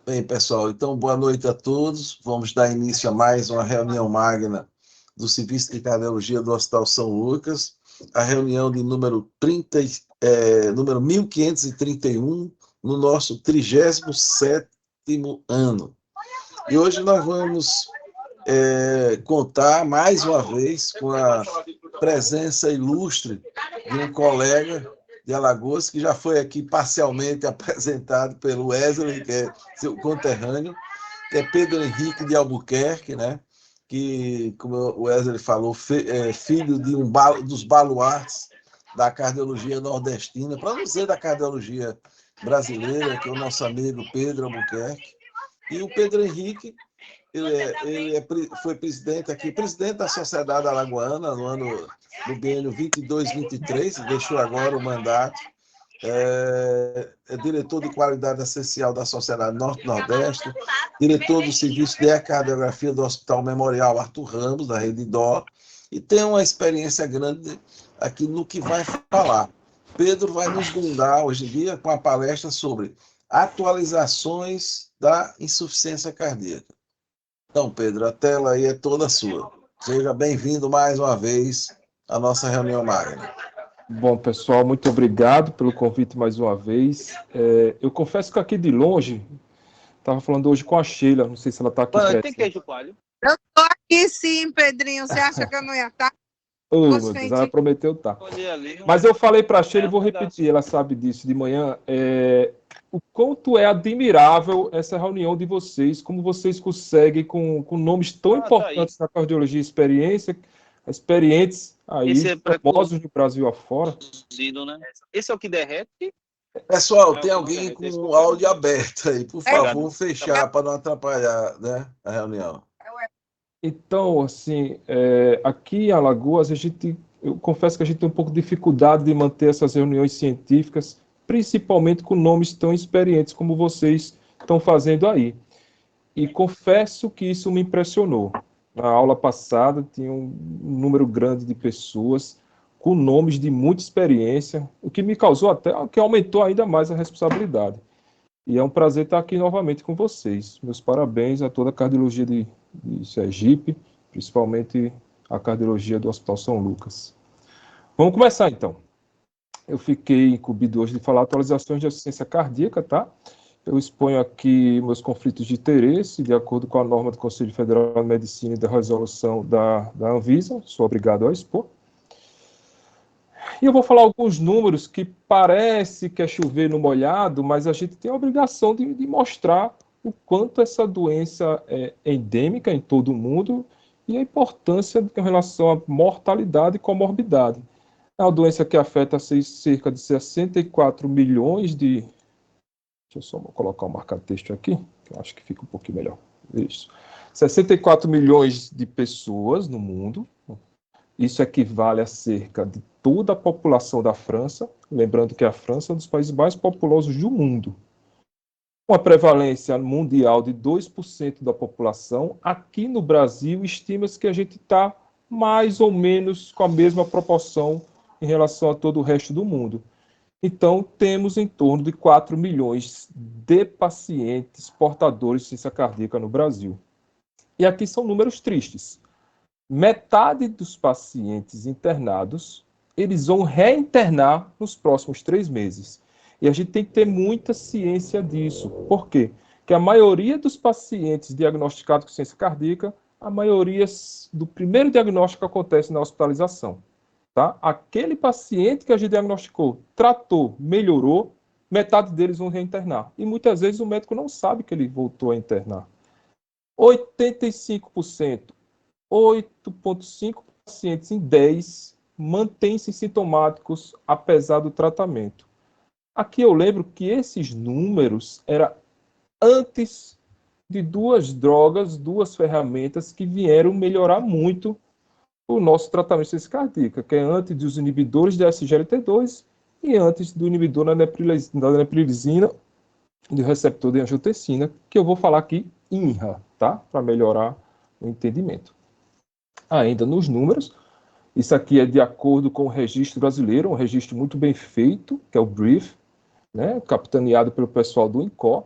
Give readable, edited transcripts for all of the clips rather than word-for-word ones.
Bem, pessoal, então boa noite a todos. Vamos dar início a mais uma reunião magna do Serviço de Cardiologia do Hospital São Lucas, a reunião de número 1531, no nosso 37º ano. E hoje nós vamos contar mais uma vez com a presença ilustre de um colega de Alagoas, que já foi aqui parcialmente apresentado pelo Wesley, que é seu conterrâneo, que é Pedro Henrique de Albuquerque, né? Que, como o Wesley falou, filho de dos baluartes da cardiologia nordestina, para não dizer da cardiologia brasileira, que é o nosso amigo Pedro Albuquerque. E o Pedro Henrique, foi presidente da Sociedade Alagoana no biênio 22-23, deixou agora o mandato. É diretor de qualidade essencial da Sociedade Norte-Nordeste, diretor do Serviço de Ecocardiografia do Hospital Memorial Arthur Ramos, da Rede Dó, e tem uma experiência grande aqui no que vai falar. Pedro vai nos brindar hoje em dia com a palestra sobre atualizações da insuficiência cardíaca. Então, Pedro, a tela aí é toda sua. Seja bem-vindo mais uma vez à nossa reunião magna. Bom, pessoal, muito obrigado pelo convite mais uma vez. Eu confesso que aqui de longe, estava falando hoje com a Sheila, não sei se ela está aqui presente. Tem queijo coalho? Eu estou aqui sim, Pedrinho. Você acha que eu não ia estar? Meu Deus, ela prometeu estar. Mas eu falei para a Sheila e vou repetir, ela sabe disso de manhã, o quanto é admirável essa reunião de vocês, como vocês conseguem, com nomes tão importantes na cardiologia experientes aí, famosos no Brasil afora. Esse é o que derrete? Pessoal, tem alguém com o áudio aberto aí, por favor, fechar para não atrapalhar, né, a reunião. Então, assim, aqui em Alagoas, eu confesso que a gente tem um pouco de dificuldade de manter essas reuniões científicas, principalmente com nomes tão experientes como vocês estão fazendo aí. E confesso que isso me impressionou. Na aula passada, tinha um número grande de pessoas com nomes de muita experiência, o que me causou até, que aumentou ainda mais a responsabilidade. E é um prazer estar aqui novamente com vocês. Meus parabéns a toda a cardiologia de Sergipe, principalmente a cardiologia do Hospital São Lucas. Vamos começar, então. Eu fiquei incumbido hoje de falar atualizações de assistência cardíaca, tá? Eu exponho aqui meus conflitos de interesse, de acordo com a norma do Conselho Federal de Medicina e da resolução da Anvisa, sou obrigado a expor. E eu vou falar alguns números que parece que é chover no molhado, mas a gente tem a obrigação de mostrar o quanto essa doença é endêmica em todo o mundo e a importância em relação à mortalidade e comorbidade. É uma doença que afeta cerca de 64 milhões de... Deixa eu só colocar o marca-texto aqui, que eu acho que fica um pouquinho melhor. Isso. 64 milhões de pessoas no mundo. Isso equivale a cerca de toda a população da França, lembrando que a França é um dos países mais populosos do mundo. Uma prevalência mundial de 2% da população. Aqui no Brasil, estima-se que a gente está mais ou menos com a mesma proporção em relação a todo o resto do mundo. Então, temos em torno de 4 milhões de pacientes portadores de insuficiência cardíaca no Brasil. E aqui são números tristes. Metade dos pacientes internados, eles vão reinternar nos próximos 3 meses. E a gente tem que ter muita ciência disso. Por quê? Porque a maioria dos pacientes diagnosticados com insuficiência cardíaca, a maioria do primeiro diagnóstico acontece na hospitalização. Tá? Aquele paciente que a gente diagnosticou, tratou, melhorou, metade deles vão reinternar. E muitas vezes o médico não sabe que ele voltou a internar. 85%. 8,5 pacientes em 10 mantêm-se sintomáticos apesar do tratamento. Aqui eu lembro que esses números eram antes de 2 drogas, 2 ferramentas que vieram melhorar muito o nosso tratamento de insuficiência cardíaca, que é antes dos inibidores de SGLT2 e antes do inibidor da neprilisina, do receptor de angiotensina, que eu vou falar aqui INRA, tá? Para melhorar o entendimento. Ainda nos números, isso aqui é de acordo com o registro brasileiro, um registro muito bem feito, que é o BRIEF, né, capitaneado pelo pessoal do INCOR.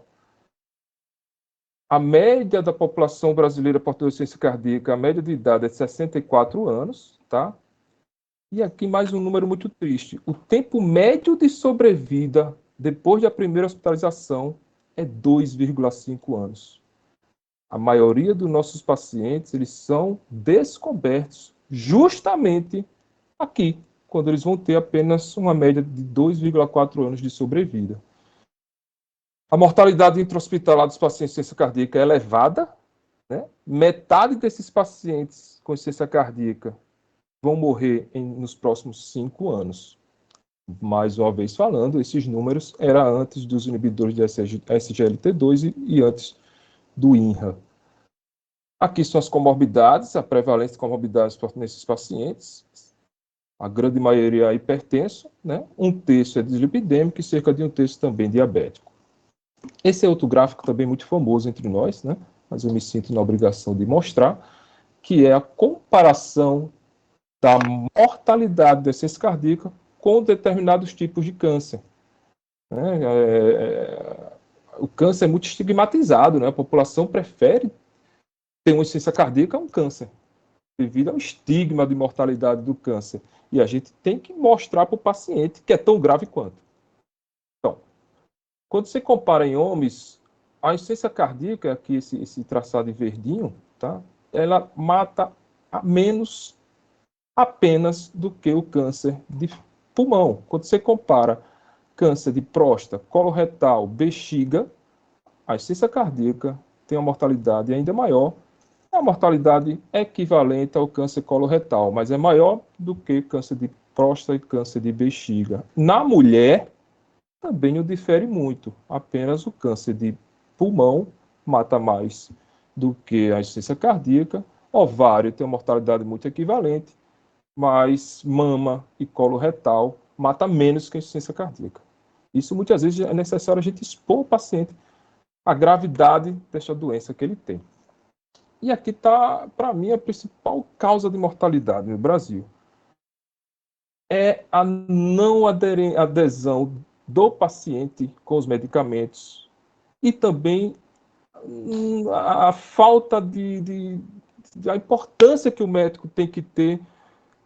A média da população brasileira portadora de insuficiência cardíaca, a média de idade é de 64 anos, tá? E aqui mais um número muito triste. O tempo médio de sobrevida depois da primeira hospitalização é 2,5 anos. A maioria dos nossos pacientes, eles são descobertos justamente aqui, quando eles vão ter apenas uma média de 2,4 anos de sobrevida. A mortalidade intra-hospitalar dos pacientes com insuficiência cardíaca é elevada, né? Metade desses pacientes com insuficiência cardíaca vão morrer nos próximos 5 anos. Mais uma vez falando, esses números eram antes dos inibidores de SGLT2 e antes do INRA. Aqui são as comorbidades, a prevalência de comorbidades nesses pacientes. A grande maioria é hipertenso, né? 1/3 é dislipidêmico e cerca de 1/3 também diabético. Esse é outro gráfico também muito famoso entre nós, né? Mas eu me sinto na obrigação de mostrar, que é a comparação da mortalidade da insuficiência cardíaca com determinados tipos de câncer. O câncer é muito estigmatizado, né? A população prefere ter uma insuficiência cardíaca a um câncer, devido ao estigma de mortalidade do câncer. E a gente tem que mostrar para o paciente que é tão grave quanto. Então, quando você compara em homens, a insuficiência cardíaca, aqui esse traçado em verdinho, tá? Ela mata a menos apenas do que o câncer de pulmão. Quando você compara câncer de próstata, coloretal, bexiga, a insuficiência cardíaca tem uma mortalidade ainda maior, é uma mortalidade equivalente ao câncer coloretal, mas é maior do que câncer de próstata e câncer de bexiga. Na mulher, também não difere muito, apenas o câncer de pulmão mata mais do que a insuficiência cardíaca, ovário tem uma mortalidade muito equivalente, mas mama e colo retal mata menos que a insuficiência cardíaca. Isso muitas vezes é necessário a gente expor o paciente à gravidade dessa doença que ele tem. E aqui está, para mim, a principal causa de mortalidade no Brasil. É a não adesão do paciente com os medicamentos e também a falta da importância que o médico tem que ter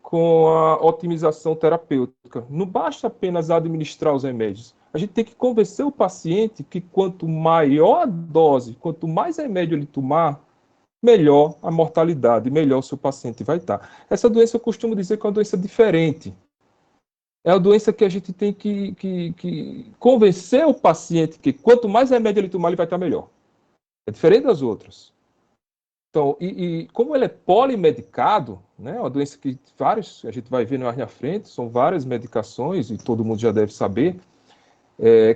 com a otimização terapêutica. Não basta apenas administrar os remédios. A gente tem que convencer o paciente que quanto maior a dose, quanto mais remédio ele tomar, melhor a mortalidade, melhor o seu paciente vai estar. Essa doença eu costumo dizer que é uma doença diferente. É uma doença que a gente tem que convencer o paciente que quanto mais remédio ele tomar, ele vai estar melhor. É diferente das outras. Então, como ele é polimedicado, né, uma doença que a gente vai ver mais na frente, são várias medicações, e todo mundo já deve saber,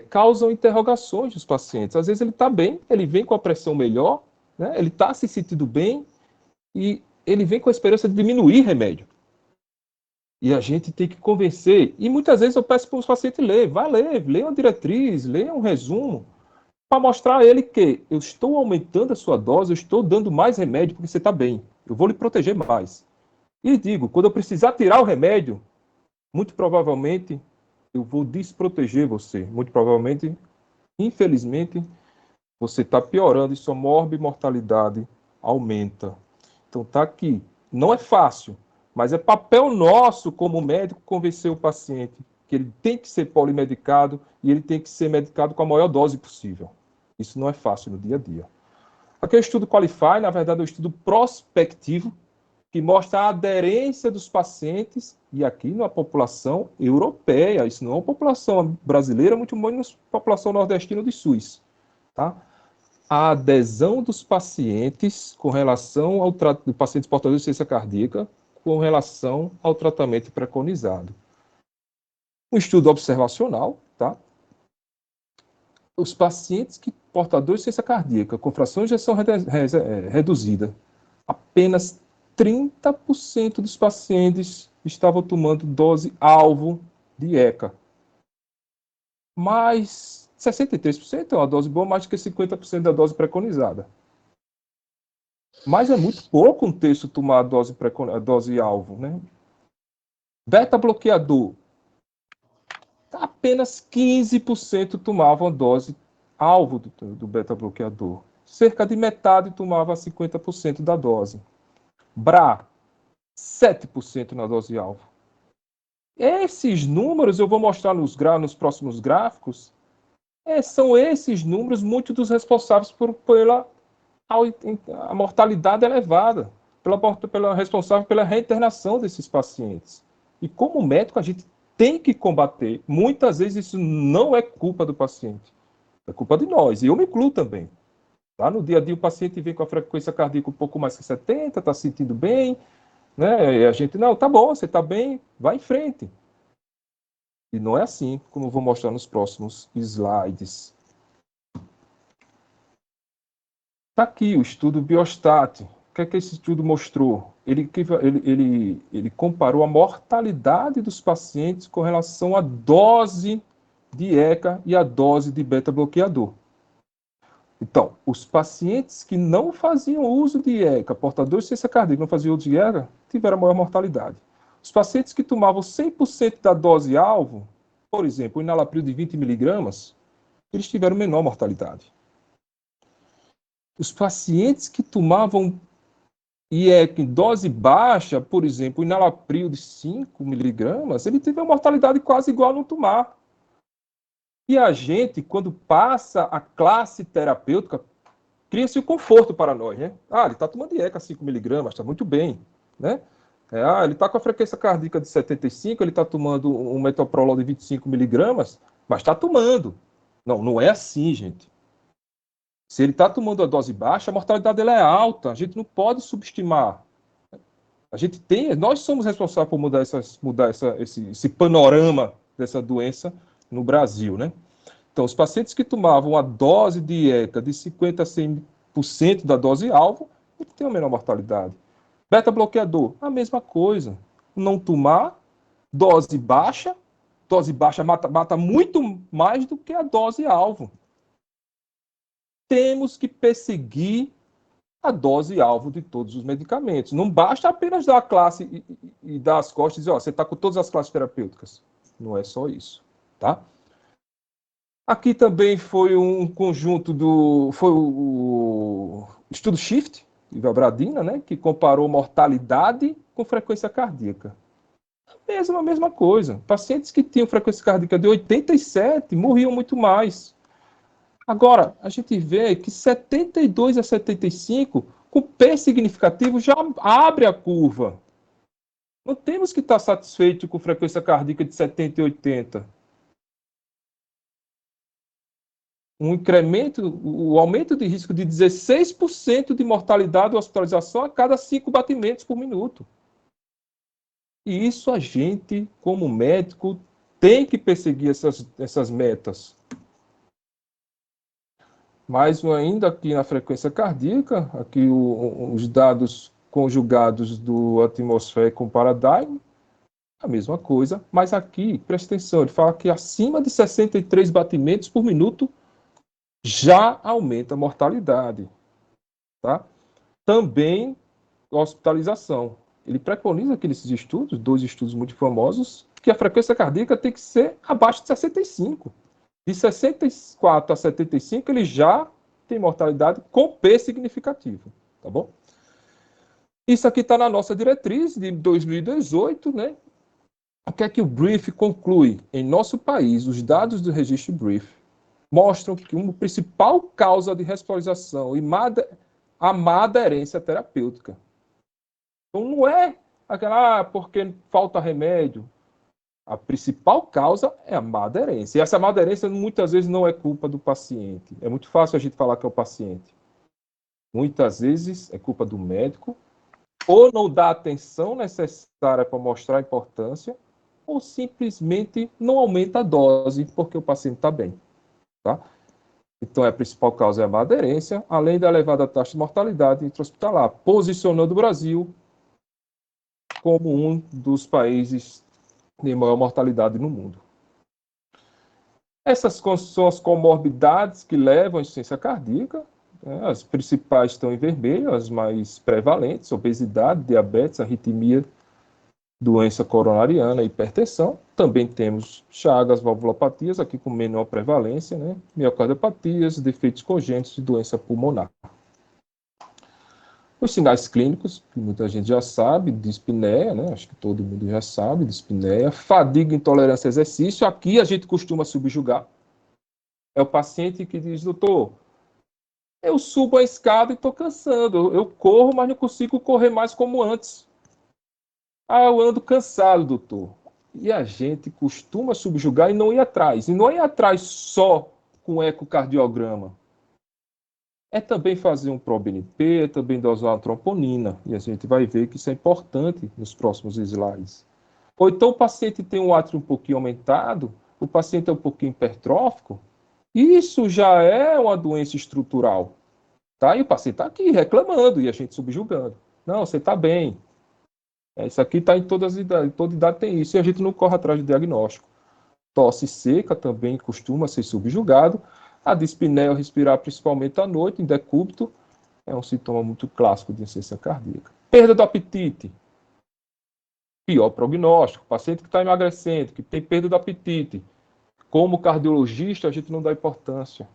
causam interrogações dos pacientes. Às vezes ele está bem, ele vem com a pressão melhor, né, ele está se sentindo bem, e ele vem com a esperança de diminuir remédio. E a gente tem que convencer, e muitas vezes eu peço para os pacientes ler, vai ler, lê uma diretriz, lê um resumo, para mostrar a ele que eu estou aumentando a sua dose, eu estou dando mais remédio porque você está bem, eu vou lhe proteger mais. E digo, quando eu precisar tirar o remédio, muito provavelmente eu vou desproteger você, muito provavelmente, infelizmente, você está piorando e sua morbimortalidade aumenta. Então está aqui, não é fácil, mas é papel nosso como médico convencer o paciente que ele tem que ser polimedicado e ele tem que ser medicado com a maior dose possível. Isso não é fácil no dia a dia. Aqui é o estudo Qualify, na verdade é um estudo prospectivo, que mostra a aderência dos pacientes, e aqui na população europeia, isso não é uma população brasileira, muito menos população nordestina do SUS. Tá? A adesão dos pacientes com relação ao tratamento de pacientes portadores de insuficiência cardíaca com relação ao tratamento preconizado. Um estudo observacional, tá? Os pacientes portadores de insuficiência cardíaca com fração de ejeção reduzida, apenas 30% dos pacientes estavam tomando dose alvo de ECA. Mas 63% é uma dose boa, mais do que 50% da dose preconizada. Mas é muito pouco um terço tomar a dose alvo, né? Beta-bloqueador. Apenas 15% tomavam a dose alvo do beta-bloqueador. cerca de metade tomava 50% da dose. BRA, 7% na dose-alvo. Esses números, eu vou mostrar nos próximos gráficos, são esses números muitos dos responsáveis pela a mortalidade elevada, pela responsável pela reinternação desses pacientes. E como médico, a gente tem que combater. Muitas vezes isso não é culpa do paciente, é culpa de nós, e eu me incluo também. Tá? No dia a dia, o paciente vem com a frequência cardíaca um pouco mais que 70, está se sentindo bem, né? E a gente, não, tá bom, você está bem, vai em frente. E não é assim, como eu vou mostrar nos próximos slides. Está aqui o estudo Biostat. O que é que esse estudo mostrou? Ele comparou a mortalidade dos pacientes com relação à dose de ECA e a dose de beta-bloqueador. Então, os pacientes que não faziam uso de ECA, portadores de ciência cardíaca, não faziam uso de ECA, tiveram maior mortalidade. Os pacientes que tomavam 100% da dose-alvo, por exemplo, o enalapril de 20 miligramas, eles tiveram menor mortalidade. Os pacientes que tomavam IECA em dose baixa, por exemplo, o enalapril de 5 miligramas, ele teve uma mortalidade quase igual a não tomar. E a gente, quando passa a classe terapêutica, cria-se o conforto para nós, né? Ah, ele está tomando IECA 5 miligramas, está muito bem, né? Ele está com a frequência cardíaca de 75, ele está tomando um metoprolol de 25 miligramas, mas está tomando. Não, não é assim, gente. Se ele está tomando a dose baixa, a mortalidade dele é alta. A gente não pode subestimar. Nós somos responsáveis por mudar esse panorama dessa doença no Brasil, né? Então, os pacientes que tomavam a dose de ECA de 50% a 100% da dose-alvo, ele tem uma menor mortalidade. Beta-bloqueador, a mesma coisa. Não tomar, dose baixa mata muito mais do que a dose-alvo. Temos que perseguir a dose-alvo de todos os medicamentos. Não basta apenas dar a classe e dar as costas e dizer, você está com todas as classes terapêuticas. Não é só isso, tá? Aqui também foi um conjunto foi o estudo SHIFT, de Valbradina, né, que comparou mortalidade com frequência cardíaca. A mesma coisa. Pacientes que tinham frequência cardíaca de 87 morriam muito mais. Agora, a gente vê que 72 a 75, com P significativo, já abre a curva. Não temos que estar satisfeitos com frequência cardíaca de 70 e 80. O aumento de risco de 16% de mortalidade ou hospitalização a cada 5 batimentos por minuto. E isso a gente, como médico, tem que perseguir essas metas. Mais ainda aqui na frequência cardíaca, aqui os dados conjugados do atmosférico com Paradigm, a mesma coisa, mas aqui, presta atenção, ele fala que acima de 63 batimentos por minuto já aumenta a mortalidade, tá? Também hospitalização. Ele preconiza aqui nesses estudos, 2 estudos muito famosos, que a frequência cardíaca tem que ser abaixo de 65. De 64 a 75, ele já tem mortalidade com P significativo, tá bom? Isso aqui está na nossa diretriz de 2018, né? O que é que o Brief conclui? Em nosso país, os dados do registro Brief mostram que uma principal causa de responsabilização e a má aderência terapêutica. Então, não é aquela, porque falta remédio. A principal causa é a má aderência. E essa má aderência, muitas vezes, não é culpa do paciente. É muito fácil a gente falar que é o paciente. Muitas vezes, é culpa do médico, ou não dá a atenção necessária para mostrar a importância, ou simplesmente não aumenta a dose, porque o paciente está bem. Tá? Então, a principal causa é a má aderência, além da elevada taxa de mortalidade intra-hospitalar, posicionando o Brasil como um dos países de maior mortalidade no mundo. Essas são as comorbidades que levam à insuficiência cardíaca. Né? As principais estão em vermelho, as mais prevalentes: obesidade, diabetes, arritmia doença coronariana, hipertensão. Também temos chagas, valvulopatias, aqui com menor prevalência, né? Miocardiopatias, defeitos congênitos e doença pulmonar. Os sinais clínicos, que muita gente já sabe, dispneia, né? Acho que todo mundo já sabe, dispneia, fadiga, intolerância a exercício. Aqui a gente costuma subjugar. É o paciente que diz, doutor, eu subo a escada e estou cansando. Eu corro, mas não consigo correr mais como antes. Ah, eu ando cansado, doutor. E a gente costuma subjugar e não ir atrás. E não ir atrás só com ecocardiograma. É também fazer um ProBNP, é também dosar uma troponina. E a gente vai ver que isso é importante nos próximos slides. Ou então o paciente tem um átrio um pouquinho aumentado, o paciente é um pouquinho hipertrófico. Isso já é uma doença estrutural. Tá? E o paciente está aqui reclamando e a gente subjugando. Não, você está bem. Isso aqui está em todas as idades, toda idade tem isso, e a gente não corre atrás do diagnóstico. Tosse seca também costuma ser subjugado. A dispneia, respirar principalmente à noite, em decúbito, é um sintoma muito clássico de insuficiência cardíaca. Perda do apetite. Pior prognóstico. Paciente que está emagrecendo, que tem perda do apetite. Como cardiologista, a gente não dá importância.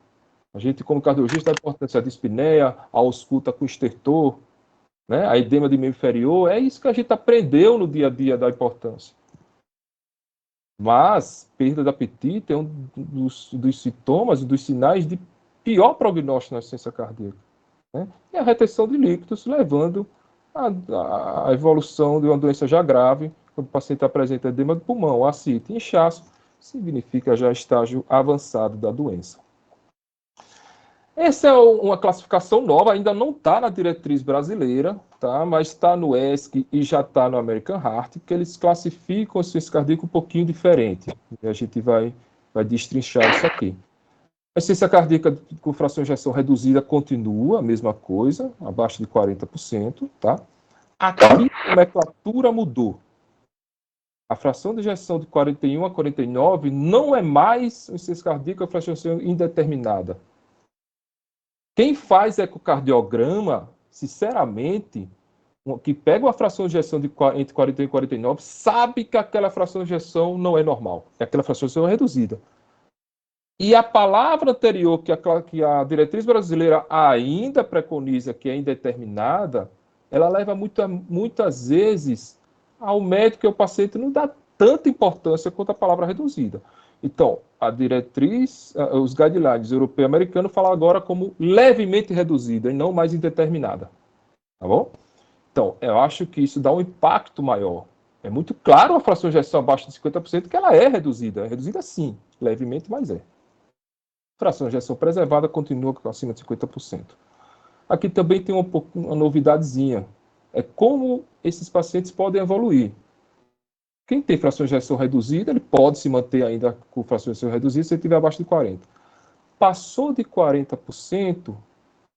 A gente, como cardiologista, dá importância à dispneia, à ausculta com estertor, né? A edema de meio inferior. É isso que a gente aprendeu no dia a dia da importância. Mas perda de apetite é um dos sintomas, dos sinais de pior prognóstico na insuficiência cardíaca. Né? E a retenção de líquidos, levando à evolução de uma doença já grave, quando o paciente apresenta edema do pulmão, ascite e inchaço, significa já estágio avançado da doença. Essa é uma classificação nova, ainda não está na diretriz brasileira, tá? Mas está no ESC e já está no American Heart, que eles classificam a insuficiência cardíaca um pouquinho diferente. E a gente vai destrinchar isso aqui. A insuficiência cardíaca com fração de ejeção reduzida continua a mesma coisa, abaixo de 40%. Tá? Aqui a nomenclatura mudou. A fração de ejeção de 41 a 49 não é mais insuficiência cardíaca com fração de ejeção indeterminada. Quem faz ecocardiograma, sinceramente, que pega uma fração de ejeção entre 41 e 49, sabe que aquela fração de ejeção não é normal. Aquela fração de ejeção é reduzida. E a palavra anterior, que a diretriz brasileira ainda preconiza, que é indeterminada, ela leva muitas vezes ao médico e ao paciente não dá tanta importância quanto a palavra reduzida. Então, a diretriz, os guidelines europeu e americano falam agora como levemente reduzida e não mais indeterminada. Tá bom? Então, eu acho que isso dá um impacto maior. É muito claro a fração de ejeção abaixo de 50% que ela é reduzida. É reduzida sim, levemente, mas é. A fração de ejeção preservada continua acima de 50%. Aqui também tem uma novidadezinha. É como esses pacientes podem evoluir. Quem tem fração de ejeção reduzida, ele pode se manter ainda com fração de ejeção reduzida se ele estiver abaixo de 40%. Passou de 40%,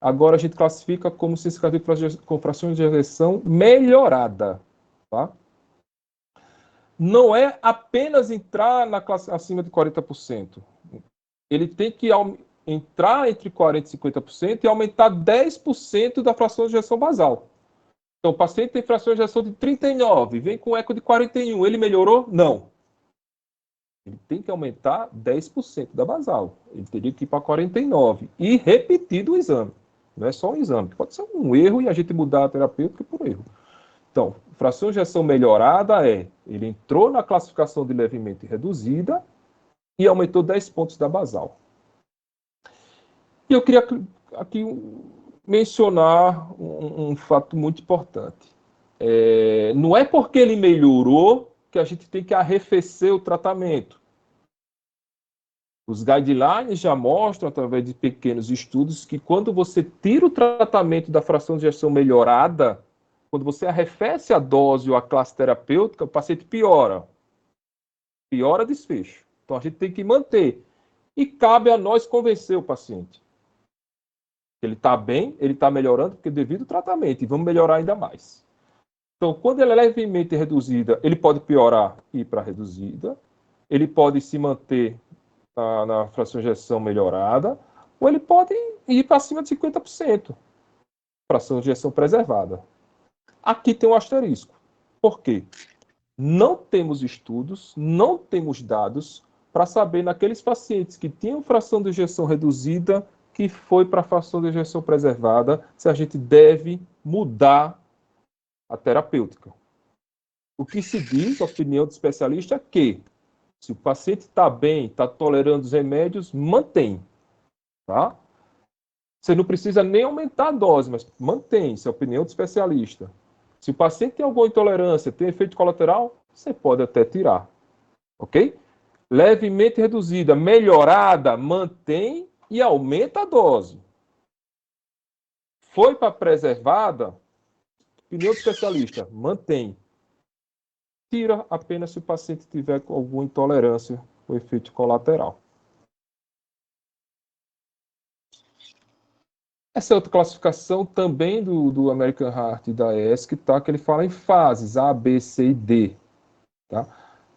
agora a gente classifica como insuficiência cardíaca com fração de ejeção melhorada. Tá? Não é apenas entrar na classe acima de 40%. Ele tem que entrar entre 40% e 50% e aumentar 10% da fração de ejeção basal. Então, o paciente tem fração de ejeção de 39, vem com eco de 41. Ele melhorou? Não. Ele tem que aumentar 10% da basal. Ele teria que ir para 49 e repetir o exame. Não é só um exame. Pode ser um erro e a gente mudar a terapêutica por erro. Então, fração de ejeção melhorada ele entrou na classificação de levemente reduzida e aumentou 10 pontos da basal. E eu queria aqui mencionar um fato muito importante. Não é porque ele melhorou que a gente tem que arrefecer o tratamento. Os guidelines já mostram, através de pequenos estudos, que quando você tira o tratamento da fração de ejeção melhorada, quando você arrefece a dose ou a classe terapêutica, o paciente piora. Piora desfecho. Então a gente tem que manter. E cabe a nós convencer o paciente. Ele está bem, ele está melhorando, porque devido ao tratamento, e vamos melhorar ainda mais. Então, quando ela é levemente reduzida, ele pode piorar e ir para reduzida, ele pode se manter na fração de ejeção melhorada, ou ele pode ir para acima de 50%, fração de ejeção preservada. Aqui tem um asterisco. Por quê? Não temos estudos, não temos dados para saber naqueles pacientes que tinham fração de ejeção reduzida, que foi para a fração de ejeção preservada, se a gente deve mudar a terapêutica. O que se diz, a opinião do especialista, é que se o paciente está bem, está tolerando os remédios, mantém. Tá? Você não precisa nem aumentar a dose, mas mantém, isso é a opinião do especialista. Se o paciente tem alguma intolerância, tem efeito colateral, você pode até tirar. Ok? Levemente reduzida, melhorada, mantém e aumenta a dose. Foi para preservada, opinião do especialista, mantém. Tira apenas se o paciente tiver alguma intolerância ou efeito colateral. Essa é outra classificação também do American Heart e da ESC, tá? Que ele fala em fases A, B, C e D. Tá?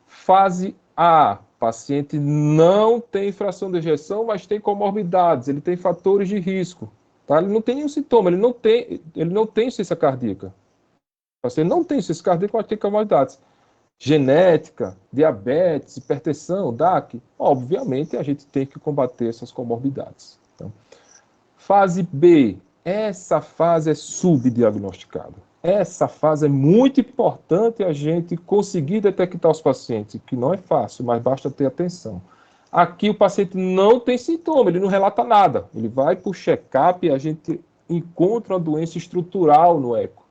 Fase A, paciente não tem fração de ejeção, mas tem comorbidades, ele tem fatores de risco. Tá? Ele não tem nenhum sintoma, ele não tem insuficiência cardíaca. O paciente não tem insuficiência cardíaca, mas tem comorbidades. Genética, diabetes, hipertensão, DAC. Obviamente, a gente tem que combater essas comorbidades. Então, fase B, essa fase é subdiagnosticada. Essa fase é muito importante a gente conseguir detectar os pacientes, que não é fácil, mas basta ter atenção. Aqui o paciente não tem sintoma, ele não relata nada. Ele vai para o check-up e a gente encontra uma doença estrutural no eco.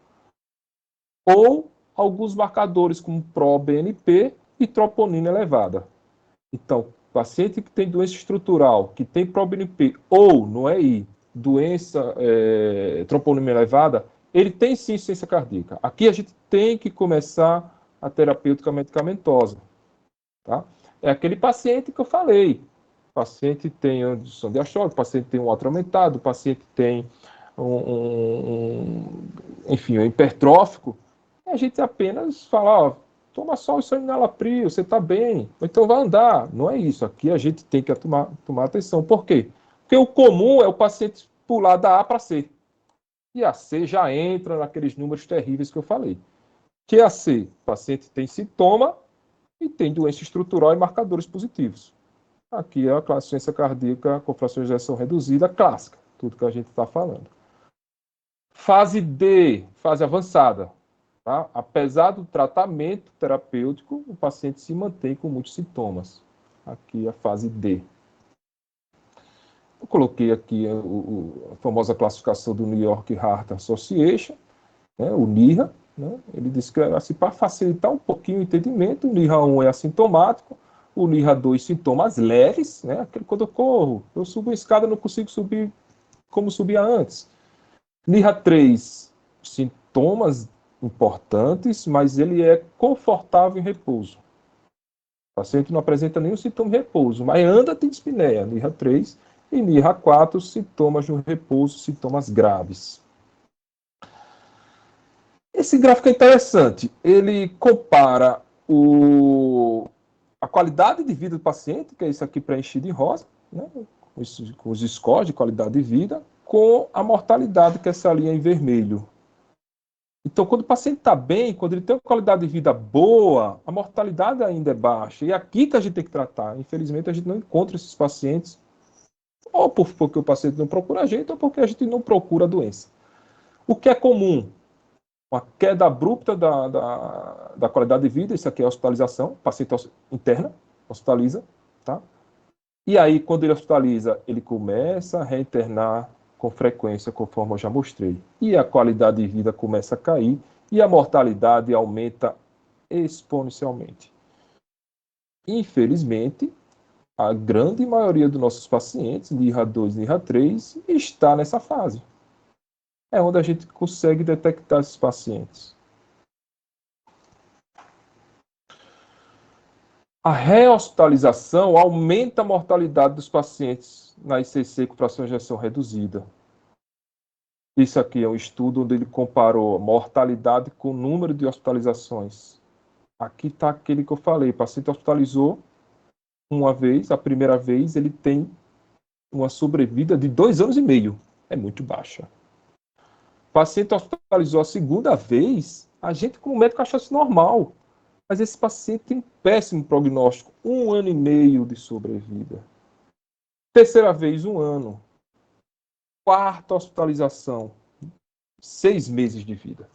Ou alguns marcadores como ProBNP e troponina elevada. Então, paciente que tem doença estrutural, que tem ProBNP ou no EI, doença troponina elevada, ele tem sim insuficiência cardíaca. Aqui a gente tem que começar a terapêutica medicamentosa. Tá? É aquele paciente que eu falei. O paciente tem indução diastólica, o paciente tem um outro aumentado, o paciente tem enfim, um hipertrófico. E a gente apenas fala, ó, toma só o enalapril, você está bem, ou então vai andar. Não é isso. Aqui a gente tem que tomar atenção. Por quê? Porque o comum é o paciente pular da A para C. E a C já entra naqueles números terríveis que eu falei. Que a C, o paciente tem sintoma e tem doença estrutural e marcadores positivos. Aqui é a insuficiência cardíaca com fração de ejeção reduzida clássica, tudo que a gente está falando. Fase D, fase avançada. Tá? Apesar do tratamento terapêutico, o paciente se mantém com muitos sintomas. Aqui a fase D. Eu coloquei aqui a famosa classificação do New York Heart Association, né, o NYHA. Né? Ele diz que assim, para facilitar um pouquinho o entendimento, o NYHA 1 é assintomático, o NYHA 2 sintomas leves, né? Aquele quando eu corro, eu subo a escada, não consigo subir como subia antes. NYHA 3, sintomas importantes, mas ele é confortável em repouso. O paciente não apresenta nenhum sintoma de repouso, mas anda tem dispneia, NYHA 3, e NYHA 4, sintomas de repouso, sintomas graves. Esse gráfico é interessante. Ele compara a qualidade de vida do paciente, que é isso aqui preenchido em rosa, né, com os scores de qualidade de vida, com a mortalidade, que é essa linha em vermelho. Então, quando o paciente está bem, quando ele tem uma qualidade de vida boa, a mortalidade ainda é baixa. E é aqui que a gente tem que tratar. Infelizmente, a gente não encontra esses pacientes, ou porque o paciente não procura a gente, ou porque a gente não procura a doença. O que é comum? Uma queda abrupta da qualidade de vida, isso aqui é hospitalização, paciente interna, hospitaliza, tá? E aí, quando ele hospitaliza, ele começa a reinternar com frequência, conforme eu já mostrei. E a qualidade de vida começa a cair e a mortalidade aumenta exponencialmente. Infelizmente, a grande maioria dos nossos pacientes, NYHA 2 e NYHA 3, está nessa fase. É onde a gente consegue detectar esses pacientes. A rehospitalização aumenta a mortalidade dos pacientes na ICC com fração de ejeção reduzida. Isso aqui é um estudo onde ele comparou a mortalidade com o número de hospitalizações. Aqui está aquele que eu falei, o paciente hospitalizou uma vez, a primeira vez ele tem uma sobrevida de 2 anos e meio. É muito baixa. O paciente hospitalizou a segunda vez, a gente como médico acha isso normal. Mas esse paciente tem um péssimo prognóstico, 1 ano e meio de sobrevida. Terceira vez, 1 ano. Quarta hospitalização, 6 meses de vida.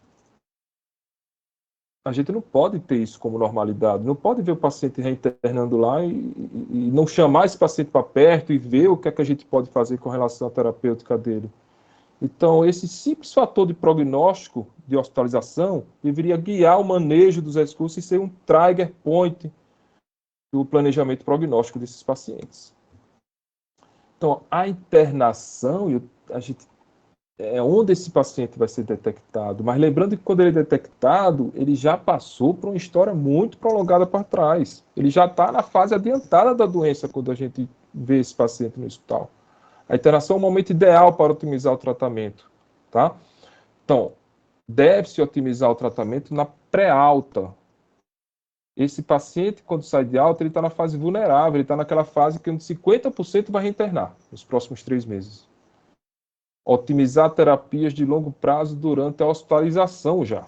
A gente não pode ter isso como normalidade, não pode ver o paciente reinternando lá e não chamar esse paciente para perto e ver o que é que a gente pode fazer com relação à terapêutica dele. Então, esse simples fator de prognóstico de hospitalização deveria guiar o manejo dos recursos e ser um trigger point do planejamento prognóstico desses pacientes. Então, a internação, a gente é onde esse paciente vai ser detectado. Mas lembrando que quando ele é detectado, ele já passou por uma história muito prolongada para trás. Ele já está na fase adiantada da doença quando a gente vê esse paciente no hospital. A internação é o momento ideal para otimizar o tratamento, tá? Então, deve-se otimizar o tratamento na pré-alta. Esse paciente, quando sai de alta, ele está na fase vulnerável, ele está naquela fase que 50% vai reinternar nos próximos 3 meses. Otimizar terapias de longo prazo durante a hospitalização já.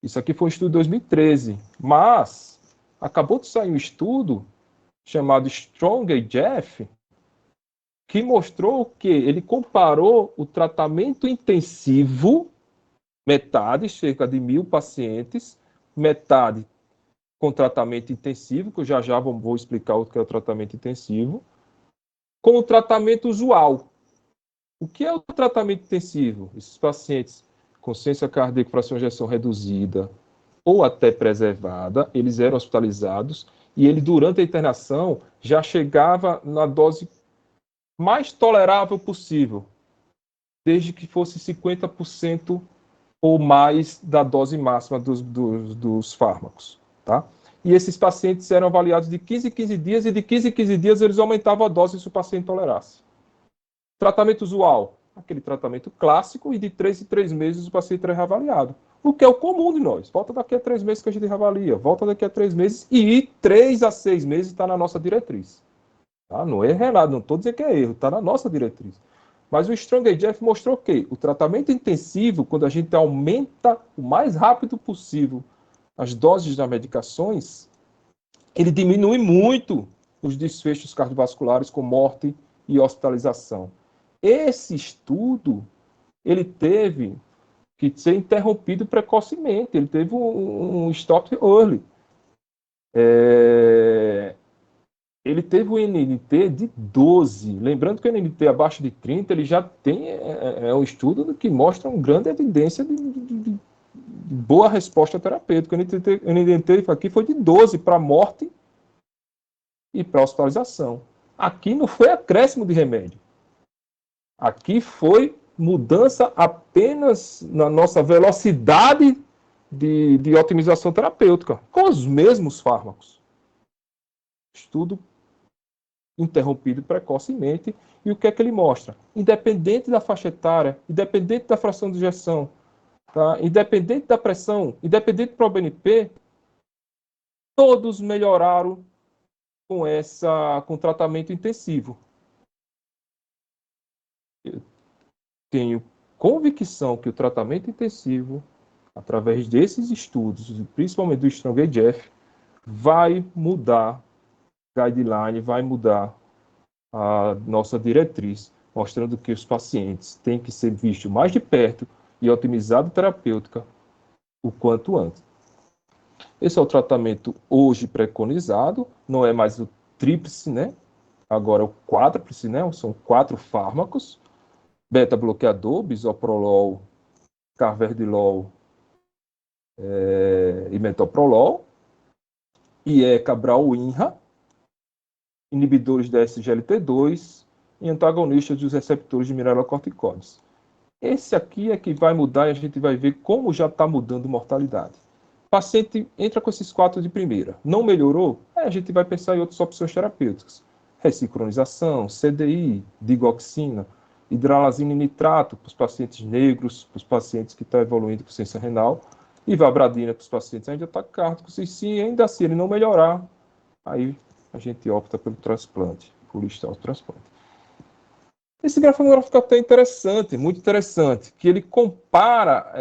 Isso aqui foi um estudo de 2013, mas acabou de sair um estudo chamado Strong e Jeff, que mostrou que ele comparou o tratamento intensivo, metade, cerca de 1.000 pacientes, metade com tratamento intensivo, que eu já vou explicar o que é o tratamento intensivo, com o tratamento usual. O que é o tratamento intensivo? Esses pacientes com ciência cardíaca, fração de ejeção reduzida ou até preservada, eles eram hospitalizados e ele, durante a internação, já chegava na dose mais tolerável possível, desde que fosse 50% ou mais da dose máxima dos fármacos, tá? E esses pacientes eram avaliados de 15 em 15 dias e de 15 em 15 dias eles aumentavam a dose se o paciente tolerasse. Tratamento usual, aquele tratamento clássico, e de 3 em 3 meses o paciente é reavaliado. O que é o comum de nós. Volta daqui a 3 meses que a gente reavalia, volta daqui a 3 meses e 3 a 6 meses está na nossa diretriz. Tá? Não é errado, não estou dizendo que é erro, está na nossa diretriz. Mas o Strong e Jeff mostrou que o tratamento intensivo, quando a gente aumenta o mais rápido possível as doses das medicações, ele diminui muito os desfechos cardiovasculares com morte e hospitalização. Esse estudo, ele teve que ser interrompido precocemente, ele teve um stop early. Ele teve o NNT de 12. Lembrando que o NNT abaixo de 30, ele já tem um estudo que mostra uma grande evidência de boa resposta terapêutica. O NNT aqui foi de 12 para morte e para hospitalização. Aqui não foi acréscimo de remédio. Aqui foi mudança apenas na nossa velocidade de otimização terapêutica, com os mesmos fármacos. Estudo interrompido precocemente. E o que é que ele mostra? Independente da faixa etária, independente da fração de ejeção, tá? Independente da pressão, independente do ProBNP, todos melhoraram com tratamento intensivo. Eu tenho convicção que o tratamento intensivo, através desses estudos, principalmente do Strong e Jeff, vai mudar guideline, vai mudar a nossa diretriz, mostrando que os pacientes têm que ser vistos mais de perto e otimizado terapêutica o quanto antes. Esse é o tratamento hoje preconizado, não é mais o tríplice, né? Agora é o quádruplice, né? São 4 fármacos: beta-bloqueador, bisoprolol, carvedilol e metoprolol, IECA, BRAU-INRA, inibidores da SGLT2 e antagonistas dos receptores de mineralocorticoides. Esse aqui é que vai mudar e a gente vai ver como já está mudando mortalidade. O paciente entra com esses 4 de primeira. Não melhorou? A gente vai pensar em outras opções terapêuticas. Ressincronização, CDI, digoxina, hidralazina e nitrato para os pacientes negros, para os pacientes que estão evoluindo com ciência renal, e vabradina para os pacientes ainda ataque cardíaco. E se ainda assim ele não melhorar, aí a gente opta pelo transplante, por listar o transplante. Esse gráfico é um gráfico até interessante, muito interessante, que ele compara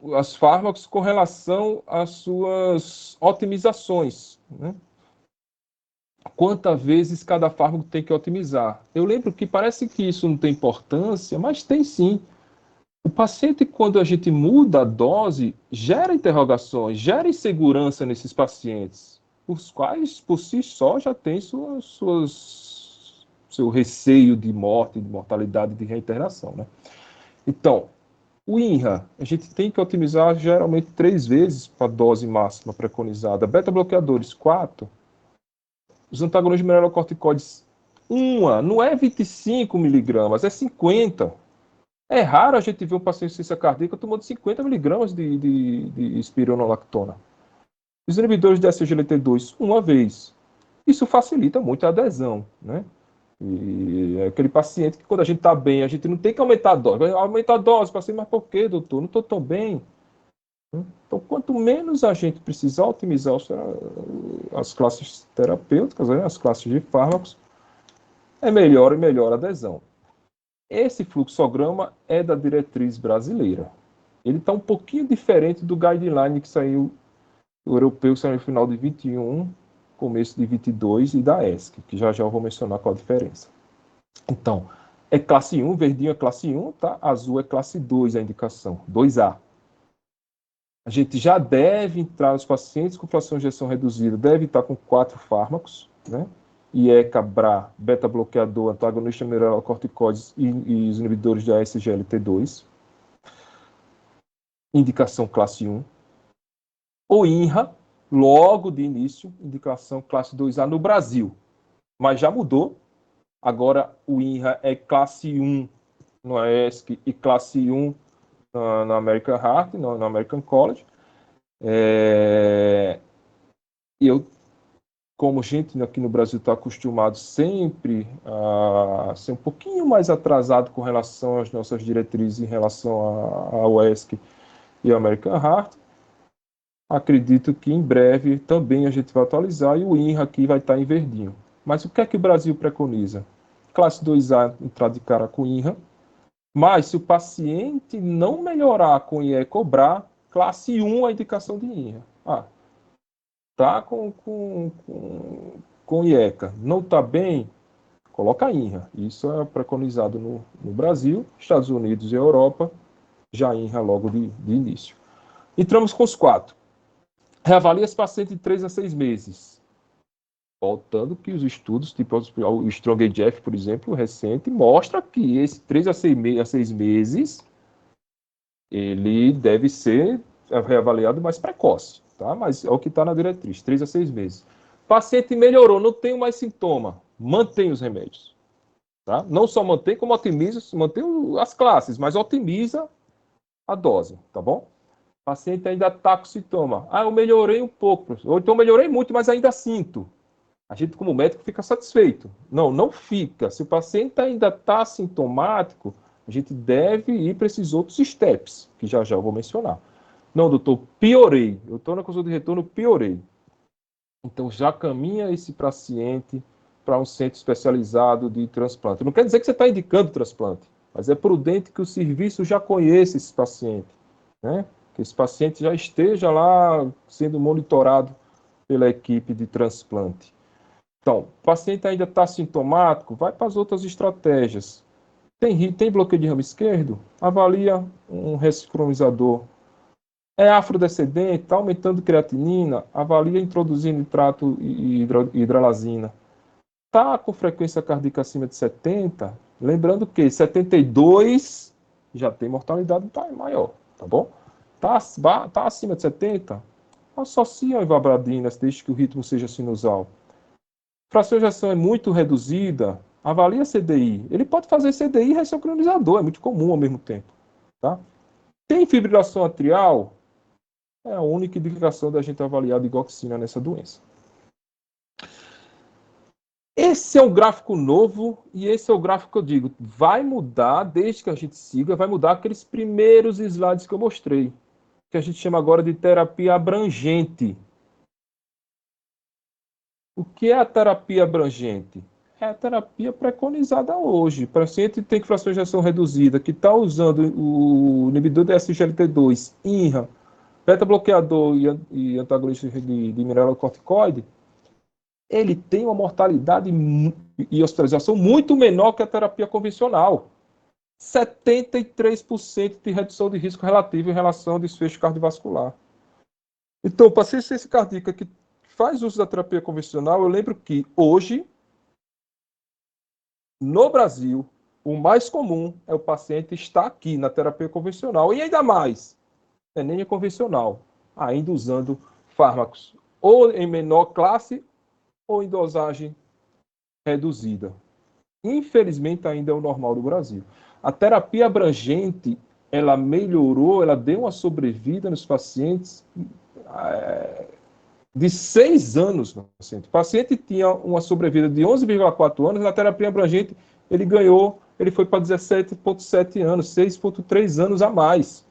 os fármacos com relação às suas otimizações, né? Quantas vezes cada fármaco tem que otimizar. Eu lembro que parece que isso não tem importância, mas tem sim. O paciente, quando a gente muda a dose, gera interrogações, gera insegurança nesses pacientes, os quais, por si só, já têm seu receio de morte, de mortalidade, de reinternação, né? Então, o INRA, a gente tem que otimizar geralmente 3 vezes para a dose máxima preconizada. Beta-bloqueadores, 4. Os antagonistas de mineralocorticoides, 1, não é 25 miligramas, é 50. É raro a gente ver um paciente de ciência cardíaca tomando 50 miligramas de espironolactona. Os inibidores de SGLT2, 1 vez. Isso facilita muito a adesão, né? E é aquele paciente que, quando a gente está bem, a gente não tem que aumentar a dose. Vai aumentar a dose, paciente, mas por quê, doutor? Não estou tão bem. Então, quanto menos a gente precisar otimizar as classes terapêuticas, né, as classes de fármacos, é melhor e melhor a adesão. Esse fluxograma é da diretriz brasileira. Ele está um pouquinho diferente do guideline que saiu, o europeu, que saiu no final de 21, começo de 22, e da ESC, que já eu vou mencionar qual a diferença. Então, é classe 1, verdinho é classe 1, tá? Azul é classe 2 a indicação, 2A. A gente já deve entrar, os pacientes com fração de ejeção reduzida, deve estar com 4 fármacos, né? IECA, BRA, beta-bloqueador, antagonista mineralocorticoides e os inibidores de ASGLT2. Indicação classe 1. O INRA, logo de início, indicação classe 2A no Brasil. Mas já mudou. Agora o INRA é classe 1 no ESC e classe 1 na American Heart, na American College. Eu, como gente aqui no Brasil está acostumado sempre a ser um pouquinho mais atrasado com relação às nossas diretrizes em relação ao ESC e ao American Heart, acredito que em breve também a gente vai atualizar e o INRA aqui vai estar em verdinho. Mas o que é que o Brasil preconiza? Classe 2A entrar de cara com INRA, mas se o paciente não melhorar com IE cobrar, classe 1 a indicação de INRA. Tá com IECA, não está bem, coloca INRA. Isso é preconizado no Brasil, Estados Unidos e Europa, já INRA logo de início. Entramos com os 4. Reavalia esse paciente de 3 a 6 meses. Voltando que os estudos, tipo o Strong AGF, por exemplo, recente, mostra que esse 3 a 6 meses ele deve ser reavaliado mais precoce, tá? Mas é o que está na diretriz, 3 a 6 meses. Paciente melhorou, não tem mais sintoma, mantém os remédios, tá? Não só mantém, como otimiza, mantém as classes, mas otimiza a dose, tá bom? O paciente ainda está com sintoma. Eu melhorei um pouco, professor. Ou então melhorei muito, mas ainda sinto. A gente, como médico, fica satisfeito. Não fica. Se o paciente ainda está sintomático, a gente deve ir para esses outros steps, que já eu vou mencionar. Não, doutor, piorei. Eu estou na consulta de retorno, piorei. Então, já caminha esse paciente para um centro especializado de transplante. Não quer dizer que você está indicando transplante, mas é prudente que o serviço já conheça esse paciente, né? Que esse paciente já esteja lá sendo monitorado pela equipe de transplante. Então, o paciente ainda está sintomático, vai para as outras estratégias. Tem bloqueio de ramo esquerdo? Avalia um ressincronizador. É afrodescendente, está aumentando creatinina? Avalia introduzindo nitrato e hidralazina. Está com frequência cardíaca acima de 70? Lembrando que 72 já tem mortalidade maior, tá bom? Tá acima de 70? Associa ivabradina, desde que o ritmo seja sinusal. Fração de ejeção é muito reduzida, avalia CDI. Ele pode fazer CDI e ressincronizador, é muito comum ao mesmo tempo. Tá? Tem fibrilação atrial? É a única indicação da gente avaliar a digoxina nessa doença. Esse é um gráfico novo e esse é o gráfico que eu digo, vai mudar desde que a gente siga, vai mudar aqueles primeiros slides que eu mostrei, que a gente chama agora de terapia abrangente. O que é a terapia abrangente? é a terapia preconizada hoje. O paciente tem que fração de ejeção reduzida, que está usando o inibidor de SGLT2, INRA, beta-bloqueador e antagonista de mineralocorticoide, ele tem uma mortalidade e hospitalização muito menor que a terapia convencional. 73% de redução de risco relativo em relação ao desfecho cardiovascular. Então, o paciente de ciência cardíaca que faz uso da terapia convencional, eu lembro que hoje, no Brasil, o mais comum é o paciente estar aqui na terapia convencional, e ainda mais, nem é convencional, ainda usando fármacos ou em menor classe ou em dosagem reduzida. Infelizmente, ainda é o normal do Brasil. A terapia abrangente, ela melhorou, ela deu uma sobrevida nos pacientes de 6 anos. No paciente. O paciente tinha uma sobrevida de 11,4 anos, na terapia abrangente ele foi para 17,7 anos, 6,3 anos a mais.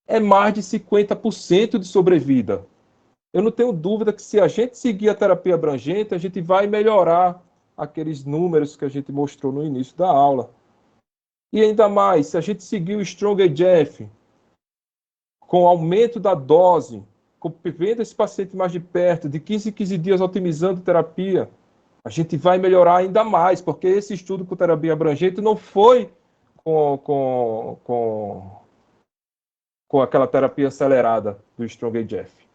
É mais de 50% de sobrevida. Eu não tenho dúvida que se a gente seguir a terapia abrangente, a gente vai melhorar aqueles números que a gente mostrou no início da aula. E ainda mais, se a gente seguir o Strong AGF, com aumento da dose, vendo esse paciente mais de perto, de 15 em 15 dias otimizando a terapia, a gente vai melhorar ainda mais, porque esse estudo com terapia abrangente não foi com aquela terapia acelerada do Strong AGF.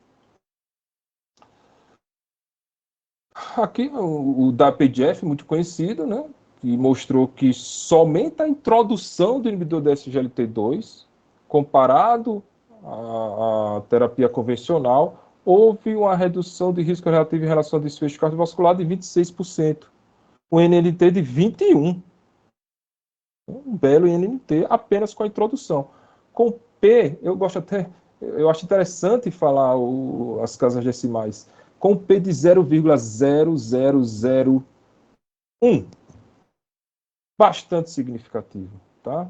Aqui o DAPGF, muito conhecido, né, que mostrou que somente a introdução do inibidor da SGLT2, comparado à terapia convencional, houve uma redução de risco relativo em relação ao desfecho cardiovascular de 26%, um NNT de 21%. Um belo NNT apenas com a introdução. Com P, eu acho interessante falar as casas decimais, com P de 0,0001. Bastante significativo, tá?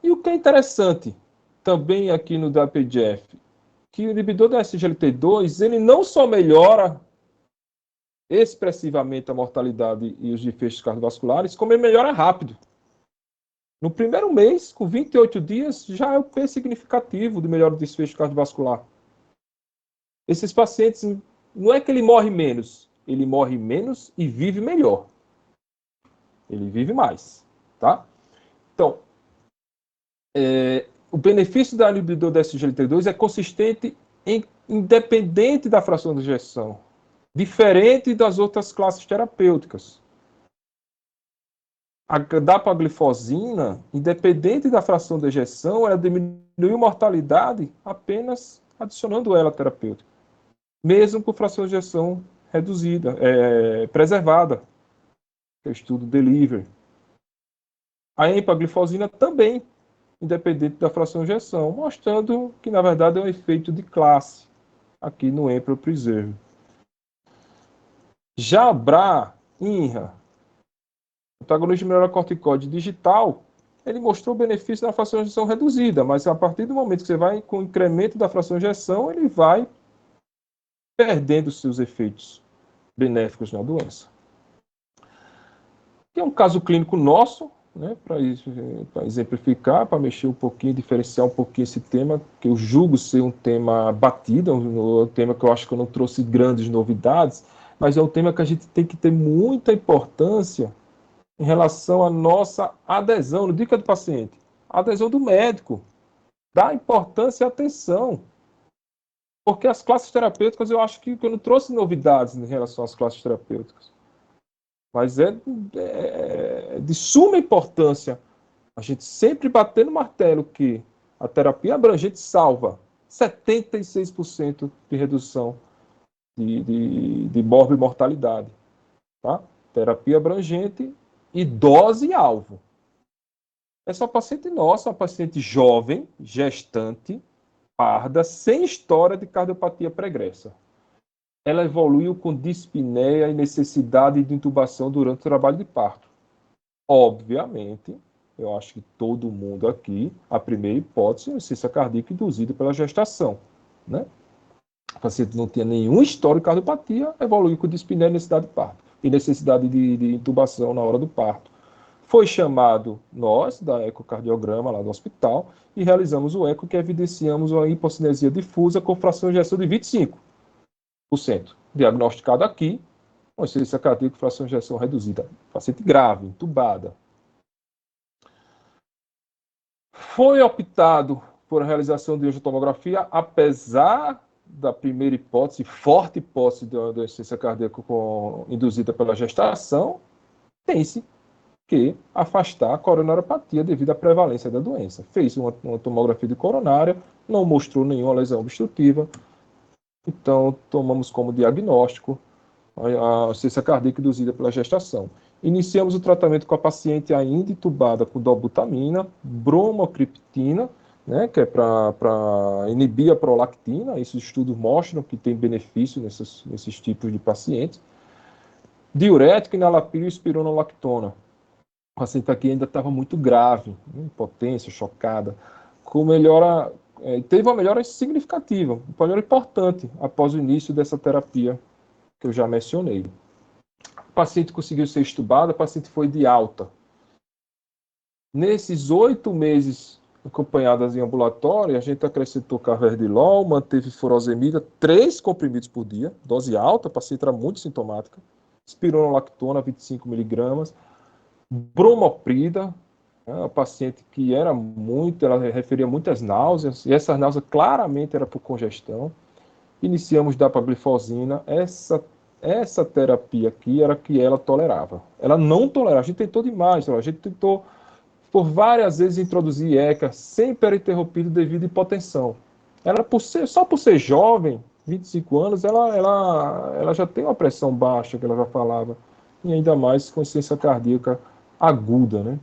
E o que é interessante também aqui no DAPGF, que o inibidor da SGLT2, ele não só melhora expressivamente a mortalidade e os desfechos cardiovasculares, como ele melhora rápido. No primeiro mês, com 28 dias, já é o P significativo de melhora do desfecho cardiovascular. Esses pacientes, não é que ele morre menos e vive melhor. Ele vive mais, tá? Então, o benefício da inibidor da SGLT2 é consistente independente da fração de ejeção, diferente das outras classes terapêuticas. A dapaglifosina, independente da fração de ejeção, ela diminui mortalidade apenas adicionando ela à terapêutica, mesmo com fração de ejeção reduzida, preservada, que é o estudo DELIVER. A empaglifosina também, independente da fração de ejeção, mostrando que, na verdade, é um efeito de classe aqui no Emperor Preserve. Já BRA, INRA, antagonista de mineralocorticoide digital, ele mostrou benefício na fração de ejeção reduzida, mas a partir do momento que você vai com o incremento da fração de ejeção, ele vai perdendo seus efeitos benéficos na doença. Tem um caso clínico nosso, né, para exemplificar, para mexer um pouquinho, diferenciar um pouquinho esse tema, que eu julgo ser um tema batido, um tema que eu acho que eu não trouxe grandes novidades, mas é um tema que a gente tem que ter muita importância em relação à nossa adesão, no dica do paciente, a adesão do médico, dá importância e atenção, porque as classes terapêuticas, eu acho que eu não trouxe novidades em relação às classes terapêuticas. Mas é de suma importância a gente sempre bater no martelo que a terapia abrangente salva 76% de redução de morbimortalidade. Tá? Terapia abrangente e dose-alvo. Essa paciente nossa, uma paciente jovem, gestante, parda, sem história de cardiopatia pregressa. Ela evoluiu com dispneia e necessidade de intubação durante o trabalho de parto. Obviamente, eu acho que todo mundo aqui, a primeira hipótese é insuficiência cardíaca induzida pela gestação, né? O paciente não tinha nenhum histórico de cardiopatia, evoluiu com dispneia e necessidade de parto. E necessidade de intubação na hora do parto. Foi chamado nós, da ecocardiograma lá do hospital, e realizamos o eco que evidenciamos uma hipocinesia difusa com fração de ejeção de 25%. Diagnosticado aqui, com insuficiência cardíaca, fração de ejeção reduzida. Paciente grave, intubada. Foi optado por a realização de angiotomografia, apesar da primeira hipótese, forte hipótese de uma insuficiência cardíaca induzida pela gestação, tem-se que afastar a coronariopatia devido à prevalência da doença. Fez uma tomografia de coronária, não mostrou nenhuma lesão obstrutiva, então tomamos como diagnóstico a insuficiência cardíaca induzida pela gestação. Iniciamos o tratamento com a paciente ainda intubada com dobutamina, bromocriptina, né, que é para inibir a prolactina. Esses estudos mostram que tem benefício nesses tipos de pacientes. Diurético, enalapril e espironolactona. O paciente aqui ainda estava muito grave, impotência, chocada, com melhora, teve uma melhora significativa, uma melhora importante após o início dessa terapia que eu já mencionei. O paciente conseguiu ser estubado, o paciente foi de alta. Nesses 8 meses acompanhadas em ambulatório, a gente acrescentou carvedilol, manteve furosemida, 3 comprimidos por dia, dose alta, a paciente era muito sintomática, espironolactona, 25 mg, bromoprida, a paciente que era muito, ela referia muitas náuseas, e essas náuseas claramente era por congestão. Iniciamos dapaglifosina, essa terapia aqui era que ela tolerava. Ela não tolerava, a gente tentou demais, a gente tentou por várias vezes introduzir ECA sem hiperinterrompido devido à hipotensão. Ela, só por ser jovem, 25 anos, ela já tem uma pressão baixa, que ela já falava, e ainda mais com insuficiência cardíaca aguda, né?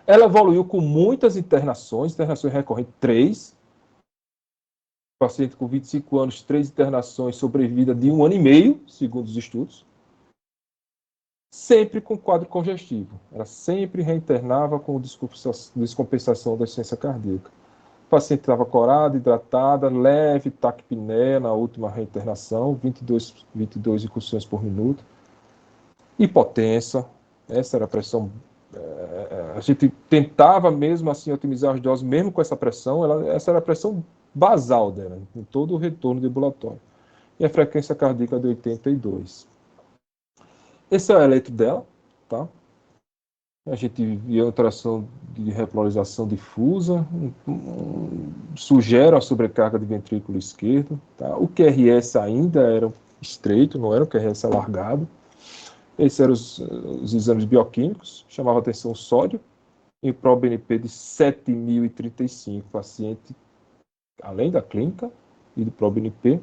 Ela evoluiu com muitas internações recorrentes, 3. Paciente com 25 anos, 3 internações, sobrevida de 1 ano e meio, segundo os estudos. Sempre com quadro congestivo. Ela sempre reinternava com descompensação da insuficiência cardíaca. O paciente estava corada, hidratada, leve taquipneia na última reinternação, 22 incursões por minuto. Hipotensa, essa era a pressão. A gente tentava mesmo assim otimizar as doses, mesmo com essa pressão, essa era a pressão basal dela, em todo o retorno de ambulatório. E a frequência cardíaca de 82. Esse é o eletro dela, tá? A gente via alteração de repolarização difusa, sugere a sobrecarga de ventrículo esquerdo, tá? O QRS ainda era estreito, não era o QRS alargado. Esses eram os exames bioquímicos, chamava atenção o sódio, e ProBNP de 7.035, paciente, além da clínica e do ProBNP,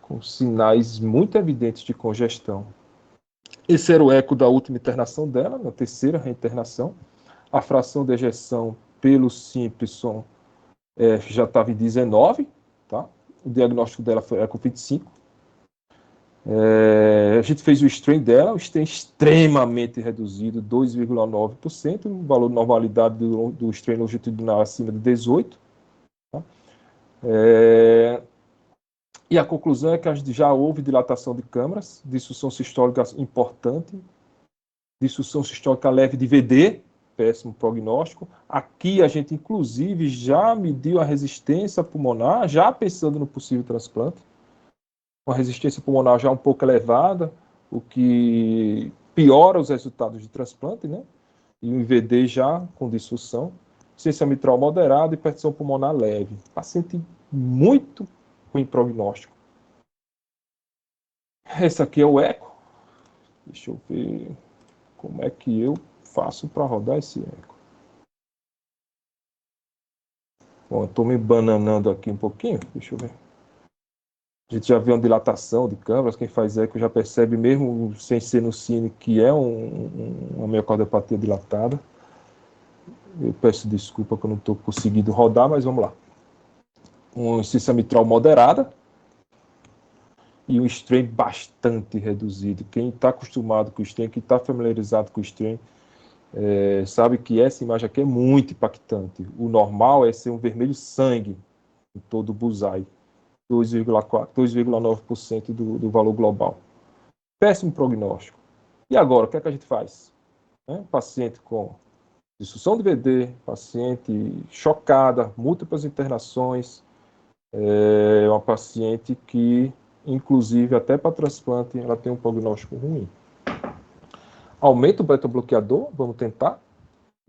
com sinais muito evidentes de congestão. Esse era o eco da última internação dela, na terceira reinternação. A fração de ejeção pelo Simpson já estava em 19, tá? O diagnóstico dela foi eco 25. A gente fez o strain dela, o strain extremamente reduzido, 2,9%, o valor de normalidade do strain longitudinal acima de 18. Tá? E a conclusão é que já houve dilatação de câmaras, disfunção sistólica importante, disfunção sistólica leve de VD, péssimo prognóstico. Aqui a gente, inclusive, já mediu a resistência pulmonar, já pensando no possível transplante. Uma resistência pulmonar já um pouco elevada, o que piora os resultados de transplante, né? E um IVD já com disfunção. Insuficiência mitral moderada e hipertensão pulmonar leve. Paciente muito ruim prognóstico. Esse aqui é o eco. Deixa eu ver como é que eu faço para rodar esse eco. Bom, eu estou me bananando aqui um pouquinho. Deixa eu ver. A gente já vê uma dilatação de câmaras. Quem faz eco já percebe, mesmo sem ser no cine, que é uma miocardiopatia dilatada. Eu peço desculpa que eu não estou conseguindo rodar, mas vamos lá. Uma insuficiência mitral moderada e um strain bastante reduzido. Quem está acostumado com o strain, quem está familiarizado com o strain, sabe que essa imagem aqui é muito impactante. O normal é ser um vermelho sangue em todo o bullseye. 2,4, 2,9% do valor global. Péssimo prognóstico. E agora, o que é que a gente faz? Paciente com disfunção de VD, paciente chocada, múltiplas internações, uma paciente que, inclusive, até para transplante, ela tem um prognóstico ruim. Aumenta o beta-bloqueador, vamos tentar.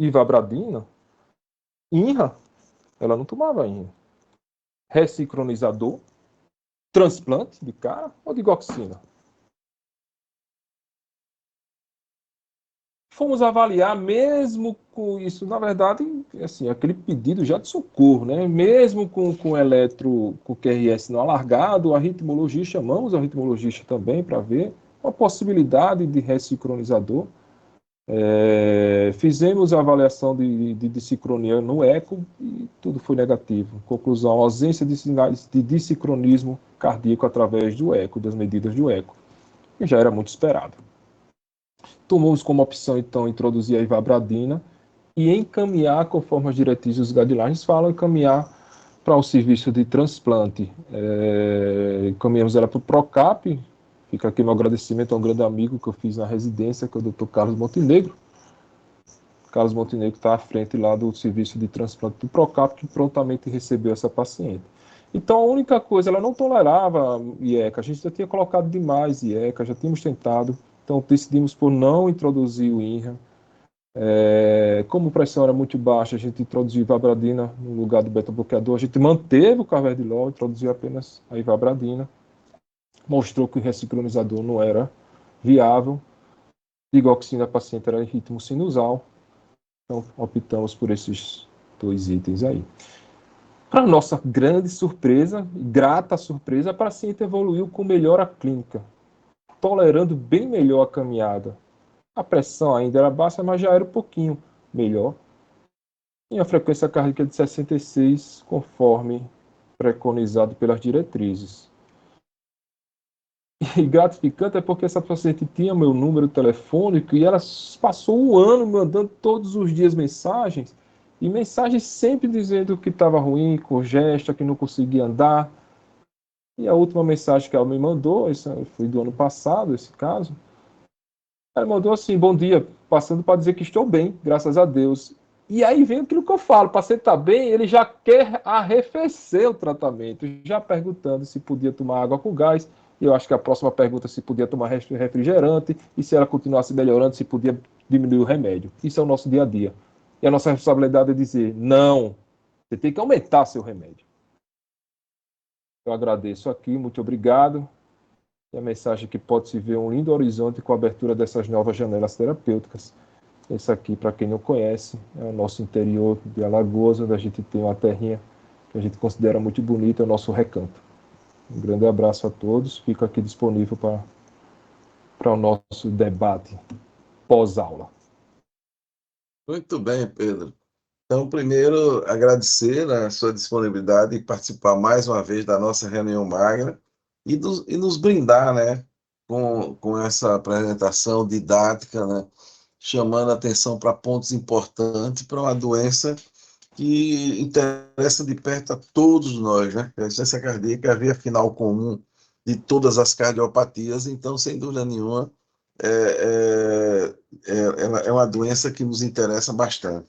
Ivabradina, INRA, ela não tomava INRA. Ressincronizador, transplante de cara ou de goxina? Fomos avaliar, mesmo com isso, na verdade, assim, aquele pedido já de socorro, né? Mesmo com eletro, com QRS não alargado, a ritmologista, chamamos a ritmologista também para ver uma possibilidade de ressincronizador. Fizemos a avaliação de dissincronia no eco e tudo foi negativo. Conclusão, ausência de sinais de dissincronismo cardíaco através do eco, das medidas do eco, que já era muito esperado. Tomamos como opção, então, introduzir a ivabradina e encaminhar, conforme as diretrizes dos guidelines falam, encaminhar para o serviço de transplante. Encaminhamos ela para o PROCAP. Fica aqui meu agradecimento a um grande amigo que eu fiz na residência, que é o Dr. Carlos Montenegro. Carlos Montenegro está à frente lá do serviço de transplante do PROCAP, que prontamente recebeu essa paciente. Então, a única coisa, ela não tolerava IECA. A gente já tinha colocado demais IECA, já tínhamos tentado. Então, decidimos por não introduzir o INRA. Como a pressão era muito baixa, a gente introduziu ivabradina no lugar do beta-bloqueador. A gente manteve o carvedilol, introduziu apenas a ivabradina. Mostrou que o ressincronizador não era viável. Digoxina, a paciente era em ritmo sinusal. Então, optamos por esses 2 itens aí. Para nossa grande surpresa, grata surpresa, a paciente evoluiu com melhora clínica, tolerando bem melhor a caminhada. A pressão ainda era baixa, mas já era um pouquinho melhor. E a frequência cardíaca de 66, conforme preconizado pelas diretrizes. E gratificante é porque essa paciente tinha meu número telefônico e ela passou um ano me mandando todos os dias mensagens, e mensagens sempre dizendo que estava ruim, com gesta, que não conseguia andar. E a última mensagem que ela me mandou, isso foi do ano passado, esse caso, ela mandou assim: bom dia, passando para dizer que estou bem, graças a Deus. E aí vem aquilo que eu falo, o paciente está bem, ele já quer arrefecer o tratamento, já perguntando se podia tomar água com gás. E eu acho que a próxima pergunta é se podia tomar refrigerante, e se ela continuasse melhorando, se podia diminuir o remédio. Isso é o nosso dia a dia. E a nossa responsabilidade é dizer: não, você tem que aumentar seu remédio. Eu agradeço aqui, muito obrigado. E a mensagem que pode se ver um lindo horizonte com a abertura dessas novas janelas terapêuticas. Esse aqui, para quem não conhece, é o nosso interior de Alagoas, onde a gente tem uma terrinha que a gente considera muito bonita, é o nosso recanto. Um grande abraço a todos, fico aqui disponível para o nosso debate pós-aula. Muito bem, Pedro. Então, primeiro, agradecer a sua disponibilidade e participar mais uma vez da nossa reunião magna e nos brindar, né, com essa apresentação didática, né, chamando a atenção para pontos importantes para uma doença que interessa de perto a todos nós, né? A insuficiência cardíaca é a via final comum de todas as cardiopatias, então, sem dúvida nenhuma, é uma doença que nos interessa bastante.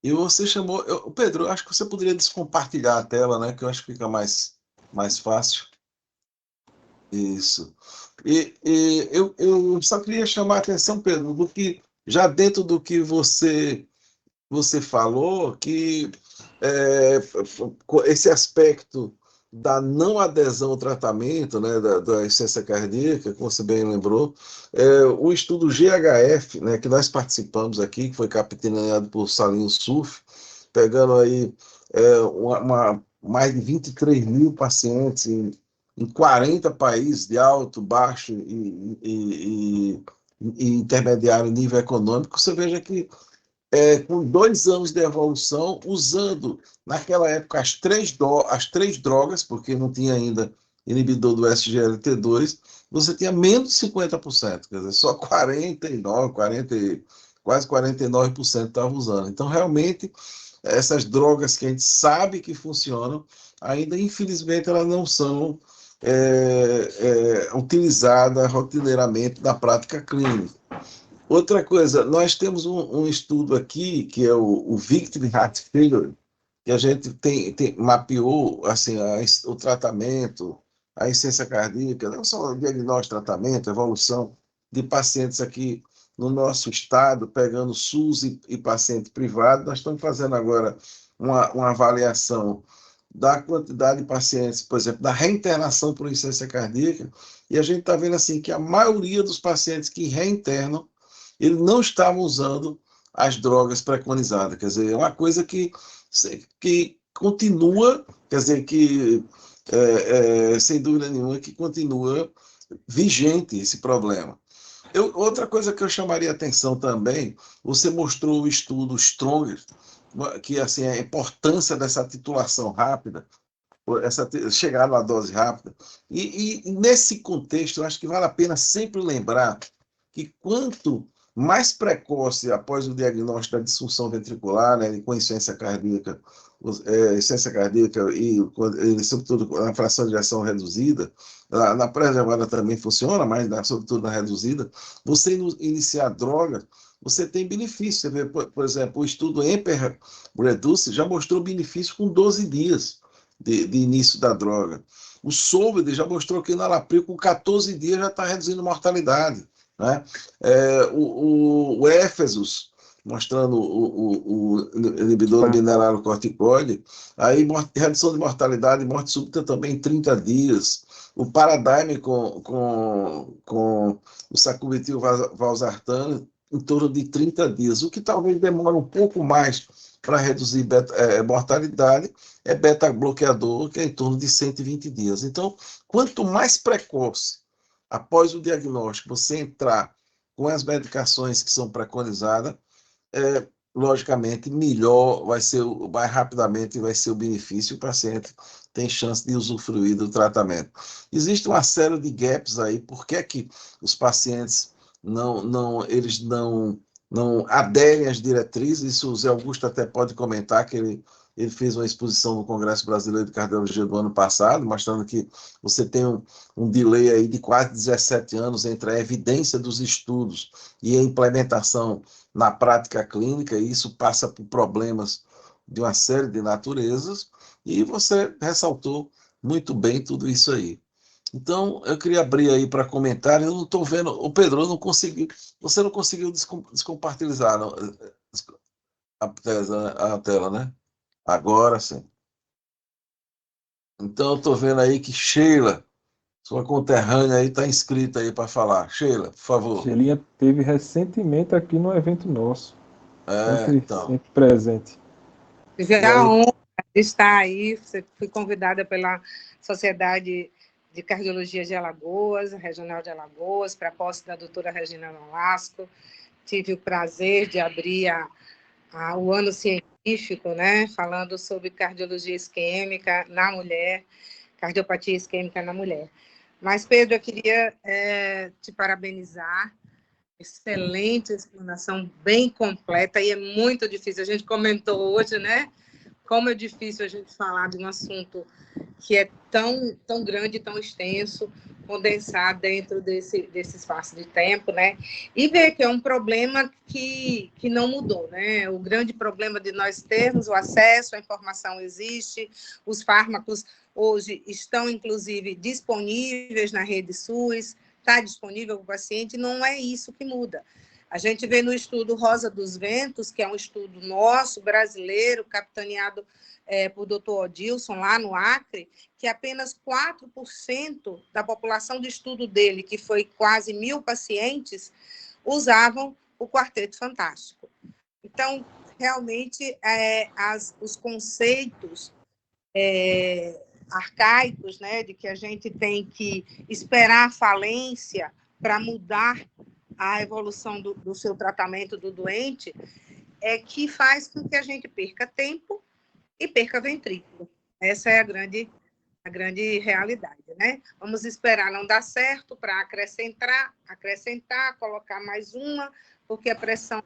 E você chamou... Pedro, acho que você poderia descompartilhar a tela, né? Que eu acho que fica mais fácil. Isso. Eu só queria chamar a atenção, Pedro, do que, já dentro do que você falou, que esse aspecto da não adesão ao tratamento, né, da insuficiência cardíaca, que você bem lembrou, o estudo GHF, né, que nós participamos aqui, que foi capitaneado por Salim Suf, pegando aí mais de 23 mil pacientes em 40 países de alto, baixo e intermediário nível econômico. Você veja que com 2 anos de evolução, usando naquela época as três drogas, porque não tinha ainda inibidor do SGLT2, você tinha menos de 50%, quer dizer, só 49, 40, quase 49% estava usando. Então, realmente, essas drogas que a gente sabe que funcionam, ainda, infelizmente, elas não são utilizadas rotineiramente na prática clínica. Outra coisa, nós temos um estudo aqui, que é o Victim Heart Failure, que a gente mapeou assim, o tratamento, a insuficiência cardíaca, não só o diagnóstico, tratamento, evolução de pacientes aqui no nosso estado, pegando SUS e paciente privado. Nós estamos fazendo agora uma avaliação da quantidade de pacientes, por exemplo, da reinternação por insuficiência cardíaca, e a gente está vendo assim que a maioria dos pacientes que reinternam, eles não estavam usando as drogas preconizadas. Quer dizer, é uma coisa que continua, quer dizer, que, sem dúvida nenhuma, que continua vigente esse problema. Outra coisa que eu chamaria a atenção também, você mostrou o estudo Stronger, que assim, a importância dessa titulação rápida, chegar na dose rápida. E nesse contexto, eu acho que vale a pena sempre lembrar que quanto mais precoce após o diagnóstico da disfunção ventricular, né, com insuficiência cardíaca, e sobretudo na fração de ejeção reduzida, na pré-reservada também funciona, mas sobretudo na reduzida, você iniciar droga, você tem benefício. Você vê, por exemplo, o estudo Emper Reduce já mostrou benefício com 12 dias de início da droga. O Solved já mostrou que na Lapril, com 14 dias, já está reduzindo mortalidade. Né? O Éfesos, mostrando o inibidor mineralocorticoide, aí redução de mortalidade e morte súbita também em 30 dias. O Paradigm com o sacubitril valsartano em torno de 30 dias, o que talvez demore um pouco mais para reduzir mortalidade, é beta-bloqueador, que é em torno de 120 dias. Então, quanto mais precoce, após o diagnóstico, você entrar com as medicações que são preconizadas, logicamente, melhor vai ser, mais rapidamente vai ser o benefício, o paciente tem chance de usufruir do tratamento. Existe uma série de gaps aí, por que é que os pacientes eles não aderem às diretrizes? Isso o Zé Augusto até pode comentar, que ele fez uma exposição no Congresso Brasileiro de Cardiologia do ano passado, mostrando que você tem um delay aí de quase 17 anos entre a evidência dos estudos e a implementação na prática clínica, e isso passa por problemas de uma série de naturezas, e você ressaltou muito bem tudo isso aí. Então, eu queria abrir aí para comentário. Eu não estou vendo. O Pedro, eu não consegui. Você não conseguiu descompartilhar a tela, né? Agora sim. Então, eu estou vendo aí que Sheila, sua conterrânea aí, está inscrita aí para falar. Sheila, por favor. Shelinha teve recentemente aqui no evento nosso. Sempre presente. Tive a honra de estar aí. Fui convidada pela Sociedade de Cardiologia de Alagoas, Regional de Alagoas, para a posse da doutora Regina Nolasco. Tive o prazer de abrir o ano científico, né, falando sobre cardiologia isquêmica na mulher, cardiopatia isquêmica na mulher. Mas, Pedro, eu queria te parabenizar. Excelente explanação, bem completa, e é muito difícil. A gente comentou hoje, né? Como é difícil a gente falar de um assunto que é tão grande, tão extenso, condensar dentro desse espaço de tempo, né? E ver que é um problema que não mudou, né? O grande problema de nós termos o acesso à informação existe, os fármacos hoje estão, inclusive, disponíveis na rede SUS, está disponível para o paciente, não é isso que muda. A gente vê no estudo Rosa dos Ventos, que é um estudo nosso, brasileiro, capitaneado por doutor Odilson, lá no Acre, que apenas 4% da população de estudo dele, que foi quase 1.000 pacientes, usavam o Quarteto Fantástico. Então, realmente, os conceitos arcaicos, né, de que a gente tem que esperar a falência para mudar a evolução do seu tratamento do doente, é que faz com que a gente perca tempo e perca ventrículo. Essa é a grande realidade, né? Vamos esperar não dar certo para acrescentar, colocar mais uma, porque a pressão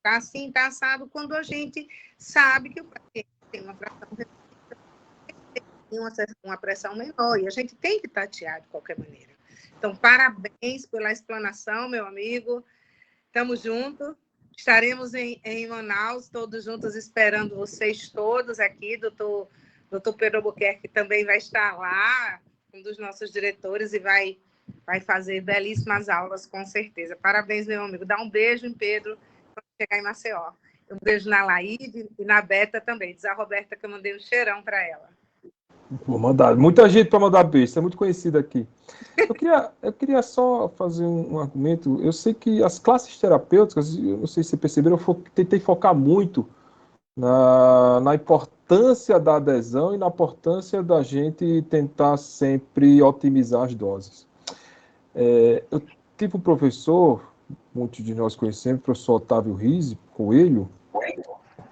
tá assim, tá assado, quando a gente sabe que o paciente tem uma fração uma pressão menor, e a gente tem que tatear de qualquer maneira. Então, parabéns pela explanação, meu amigo. Estamos juntos. Estaremos em Manaus, todos juntos, esperando vocês todos aqui. Doutor Pedro Albuquerque também vai estar lá, um dos nossos diretores, e vai fazer belíssimas aulas, com certeza. Parabéns, meu amigo. Dá um beijo em Pedro quando chegar em Maceió. Um beijo na Laíde e na Beta também. Diz a Roberta que eu mandei um cheirão para ela. Vou mandar. Muita gente para mandar beijo, é muito conhecido aqui. Eu queria só fazer um argumento. Eu sei que as classes terapêuticas, eu não sei se vocês perceberam, eu tentei focar muito na importância da adesão e na importância da gente tentar sempre otimizar as doses. Eu tive um professor, muitos de nós conhecemos, o professor Otávio Rizzi Coelho,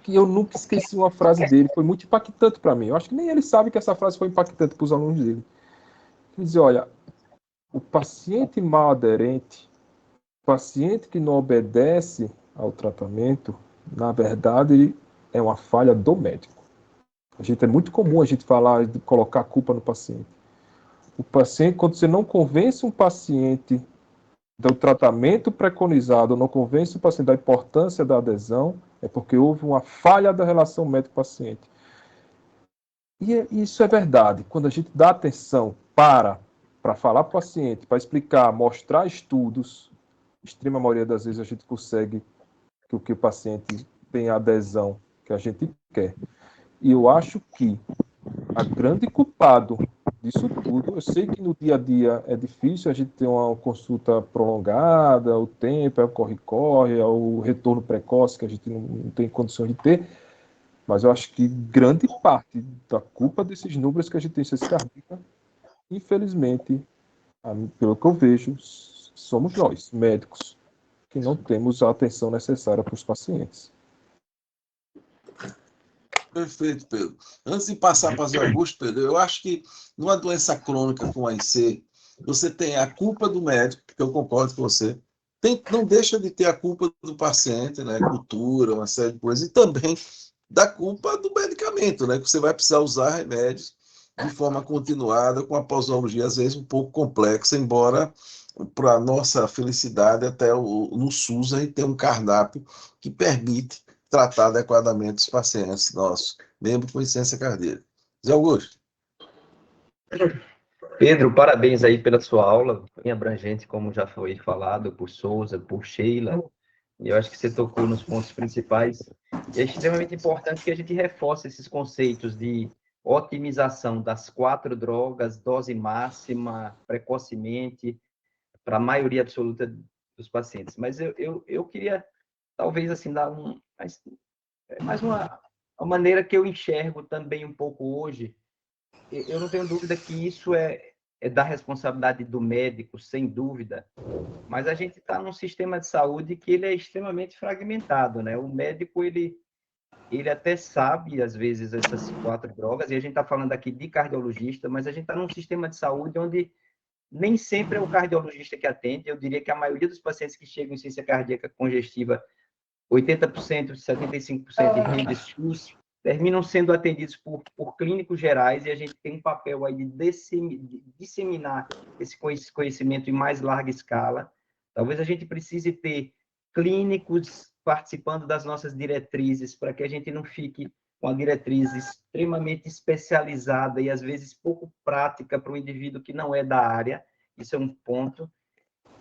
que eu nunca esqueci uma frase dele, foi muito impactante para mim. Eu acho que nem ele sabe que essa frase foi impactante para os alunos dele. Ele dizia, olha, o paciente mal aderente, o paciente que não obedece ao tratamento, na verdade, é uma falha do médico. É muito comum a gente falar de colocar a culpa no paciente. O paciente, quando você não convence um paciente do tratamento preconizado, não convence o paciente da importância da adesão, é porque houve uma falha da relação médico-paciente. E isso é verdade. Quando a gente dá atenção para falar para o paciente, para explicar, mostrar estudos, extrema maioria das vezes a gente consegue que o paciente tenha a adesão que a gente quer. E eu acho que a grande culpado disso tudo, eu sei que no dia a dia é difícil a gente ter uma consulta prolongada, o tempo, é o corre-corre, é o retorno precoce que a gente não tem condições de ter, mas eu acho que grande parte da culpa desses números que a gente tem insuficiência cardíaca, infelizmente, pelo que eu vejo, somos nós, médicos, que não temos a atenção necessária para os pacientes. Perfeito, Pedro. Antes de passar para Zé Augusto, Pedro, eu acho que numa doença crônica como a IC, você tem a culpa do médico, que eu concordo com você, não deixa de ter a culpa do paciente, né? Cultura, uma série de coisas, e também da culpa do medicamento, né? Que você vai precisar usar remédios de forma continuada, com a posologia às vezes um pouco complexa, embora para a nossa felicidade, até no SUS a gente tem um cardápio que permite tratar adequadamente os pacientes nossos, mesmo com insuficiência cardíaca. Zé Augusto. Pedro, parabéns aí pela sua aula, bem abrangente, como já foi falado por Souza, por Sheila, e eu acho que você tocou nos pontos principais. E é extremamente importante que a gente reforce esses conceitos de otimização das 4 drogas, dose máxima, precocemente, para a maioria absoluta dos pacientes. Mas eu queria, talvez, assim, dar mais uma maneira que eu enxergo também um pouco hoje. Eu não tenho dúvida que isso é da responsabilidade do médico, sem dúvida, mas a gente está num sistema de saúde que ele é extremamente fragmentado, né? O médico, ele até sabe, às vezes, essas 4 drogas, e a gente está falando aqui de cardiologista, mas a gente está num sistema de saúde onde nem sempre é o cardiologista que atende. Eu diria que a maioria dos pacientes que chegam em insuficiência cardíaca congestiva, 80%, 75% de SUS, terminam sendo atendidos por clínicos gerais, e a gente tem um papel aí de disseminar esse conhecimento em mais larga escala. Talvez a gente precise ter clínicos participando das nossas diretrizes, para que a gente não fique com a diretriz extremamente especializada e, às vezes, pouco prática para o indivíduo que não é da área. Isso é um ponto.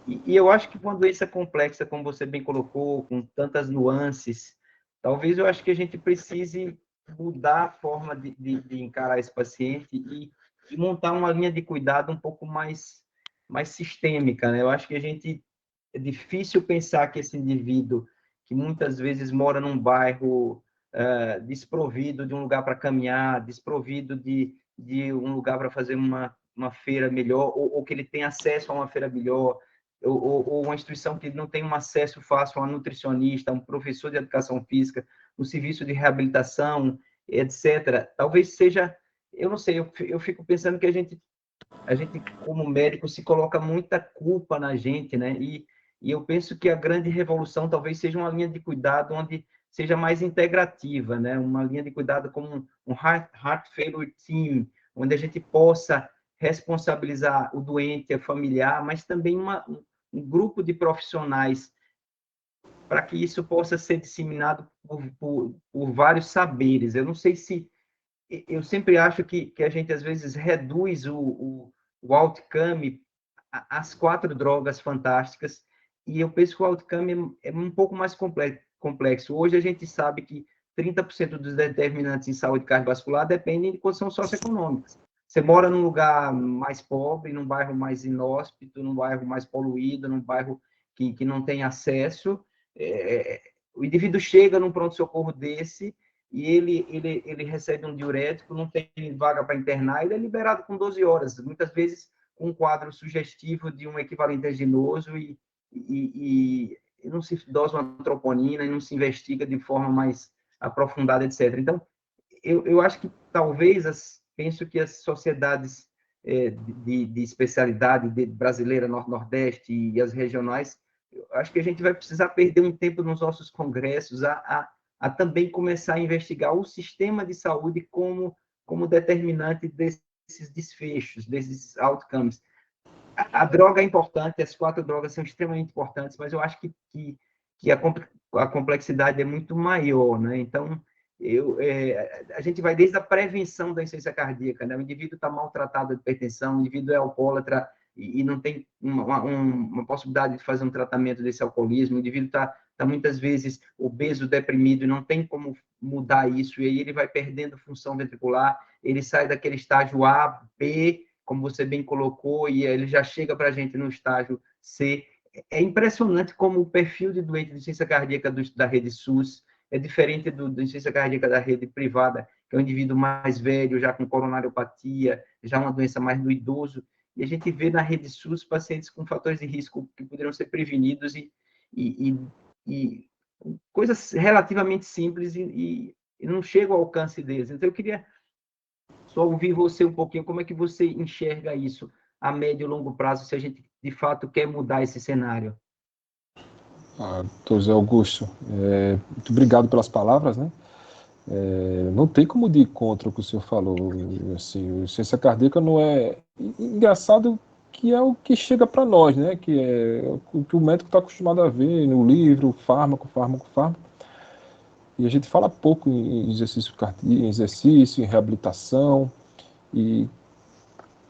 E eu acho que uma doença complexa, como você bem colocou, com tantas nuances, talvez eu acho que a gente precise mudar a forma de encarar esse paciente e montar uma linha de cuidado um pouco mais sistêmica, né? Eu acho que é difícil pensar que esse indivíduo, que muitas vezes mora num bairro desprovido de um lugar para caminhar, desprovido de um lugar para fazer uma feira melhor, ou que ele tem acesso a uma feira melhor, ou uma instituição que não tem um acesso fácil a um nutricionista, a um professor de educação física, um serviço de reabilitação, etc. Talvez seja, eu não sei, eu fico pensando que a gente como médico se coloca muita culpa na gente, né? E eu penso que a grande revolução talvez seja uma linha de cuidado onde seja mais integrativa, né? Uma linha de cuidado como um heart failure team, onde a gente possa responsabilizar o doente, a familiar, mas também um grupo de profissionais para que isso possa ser disseminado por vários saberes. Eu não sei se... Eu sempre acho que a gente, às vezes, reduz o outcome às 4 drogas fantásticas, e eu penso que o outcome é um pouco mais complexo. Hoje a gente sabe que 30% dos determinantes em saúde cardiovascular dependem de condições socioeconômicas. Você mora num lugar mais pobre, num bairro mais inóspito, num bairro mais poluído, num bairro que não tem acesso, o indivíduo chega num pronto-socorro desse e ele recebe um diurético, não tem vaga para internar, ele é liberado com 12 horas, muitas vezes com um quadro sugestivo de um equivalente aginoso e não se dosa uma troponina e não se investiga de forma mais aprofundada, etc. Então, eu acho que talvez, penso que as sociedades de especialidade brasileira, Nordeste e as regionais, acho que a gente vai precisar perder um tempo nos nossos congressos a também começar a investigar o sistema de saúde como determinante desses desfechos, desses outcomes. A droga é importante, as 4 drogas são extremamente importantes, mas eu acho que a complexidade é muito maior, né? Então, a gente vai desde a prevenção da insuficiência cardíaca, né? O indivíduo está maltratado de hipertensão, o indivíduo é alcoólatra e não tem uma possibilidade de fazer um tratamento desse alcoolismo, o indivíduo está muitas vezes obeso, deprimido, e não tem como mudar isso, e aí ele vai perdendo função ventricular, ele sai daquele estágio A, B, como você bem colocou, e ele já chega para a gente no estágio C. É impressionante como o perfil de doente de insuficiência cardíaca da rede SUS é diferente da insuficiência cardíaca da rede privada, que é um indivíduo mais velho, já com coronariopatia, já uma doença mais do idoso, e a gente vê na rede SUS pacientes com fatores de risco que poderiam ser prevenidos e coisas relativamente simples e não chegam ao alcance deles. Então, eu queria só ouvir você um pouquinho, como é que você enxerga isso a médio e longo prazo, se a gente, de fato, quer mudar esse cenário? Doutor Zé Augusto, muito obrigado pelas palavras, né? Não tem como ir contra o que o senhor falou. Assim, a ciência cardíaca não é... Engraçado que é o que chega para nós, né? Que é o que o médico está acostumado a ver no livro, fármaco. E a gente fala pouco em exercício, em reabilitação, e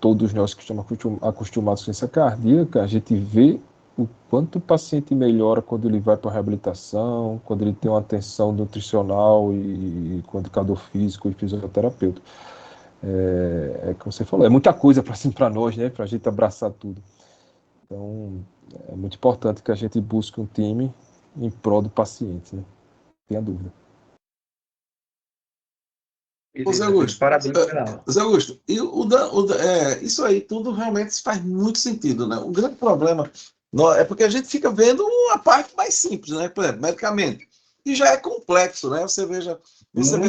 todos nós que estamos acostumados com ciência cardíaca, a gente vê o quanto o paciente melhora quando ele vai para a reabilitação, quando ele tem uma atenção nutricional e com educador físico e fisioterapeuta. Como você falou, é muita coisa para nós, né? Para a gente abraçar tudo. Então, é muito importante que a gente busque um time em prol do paciente, né? Não tenha dúvida. Ô, Zé Augusto, Parabéns pela aula. Zé Augusto, e isso aí tudo realmente faz muito sentido, né? O grande problema é porque a gente fica vendo a parte mais simples, né? Por exemplo, medicamento, e já é complexo, né? Você vê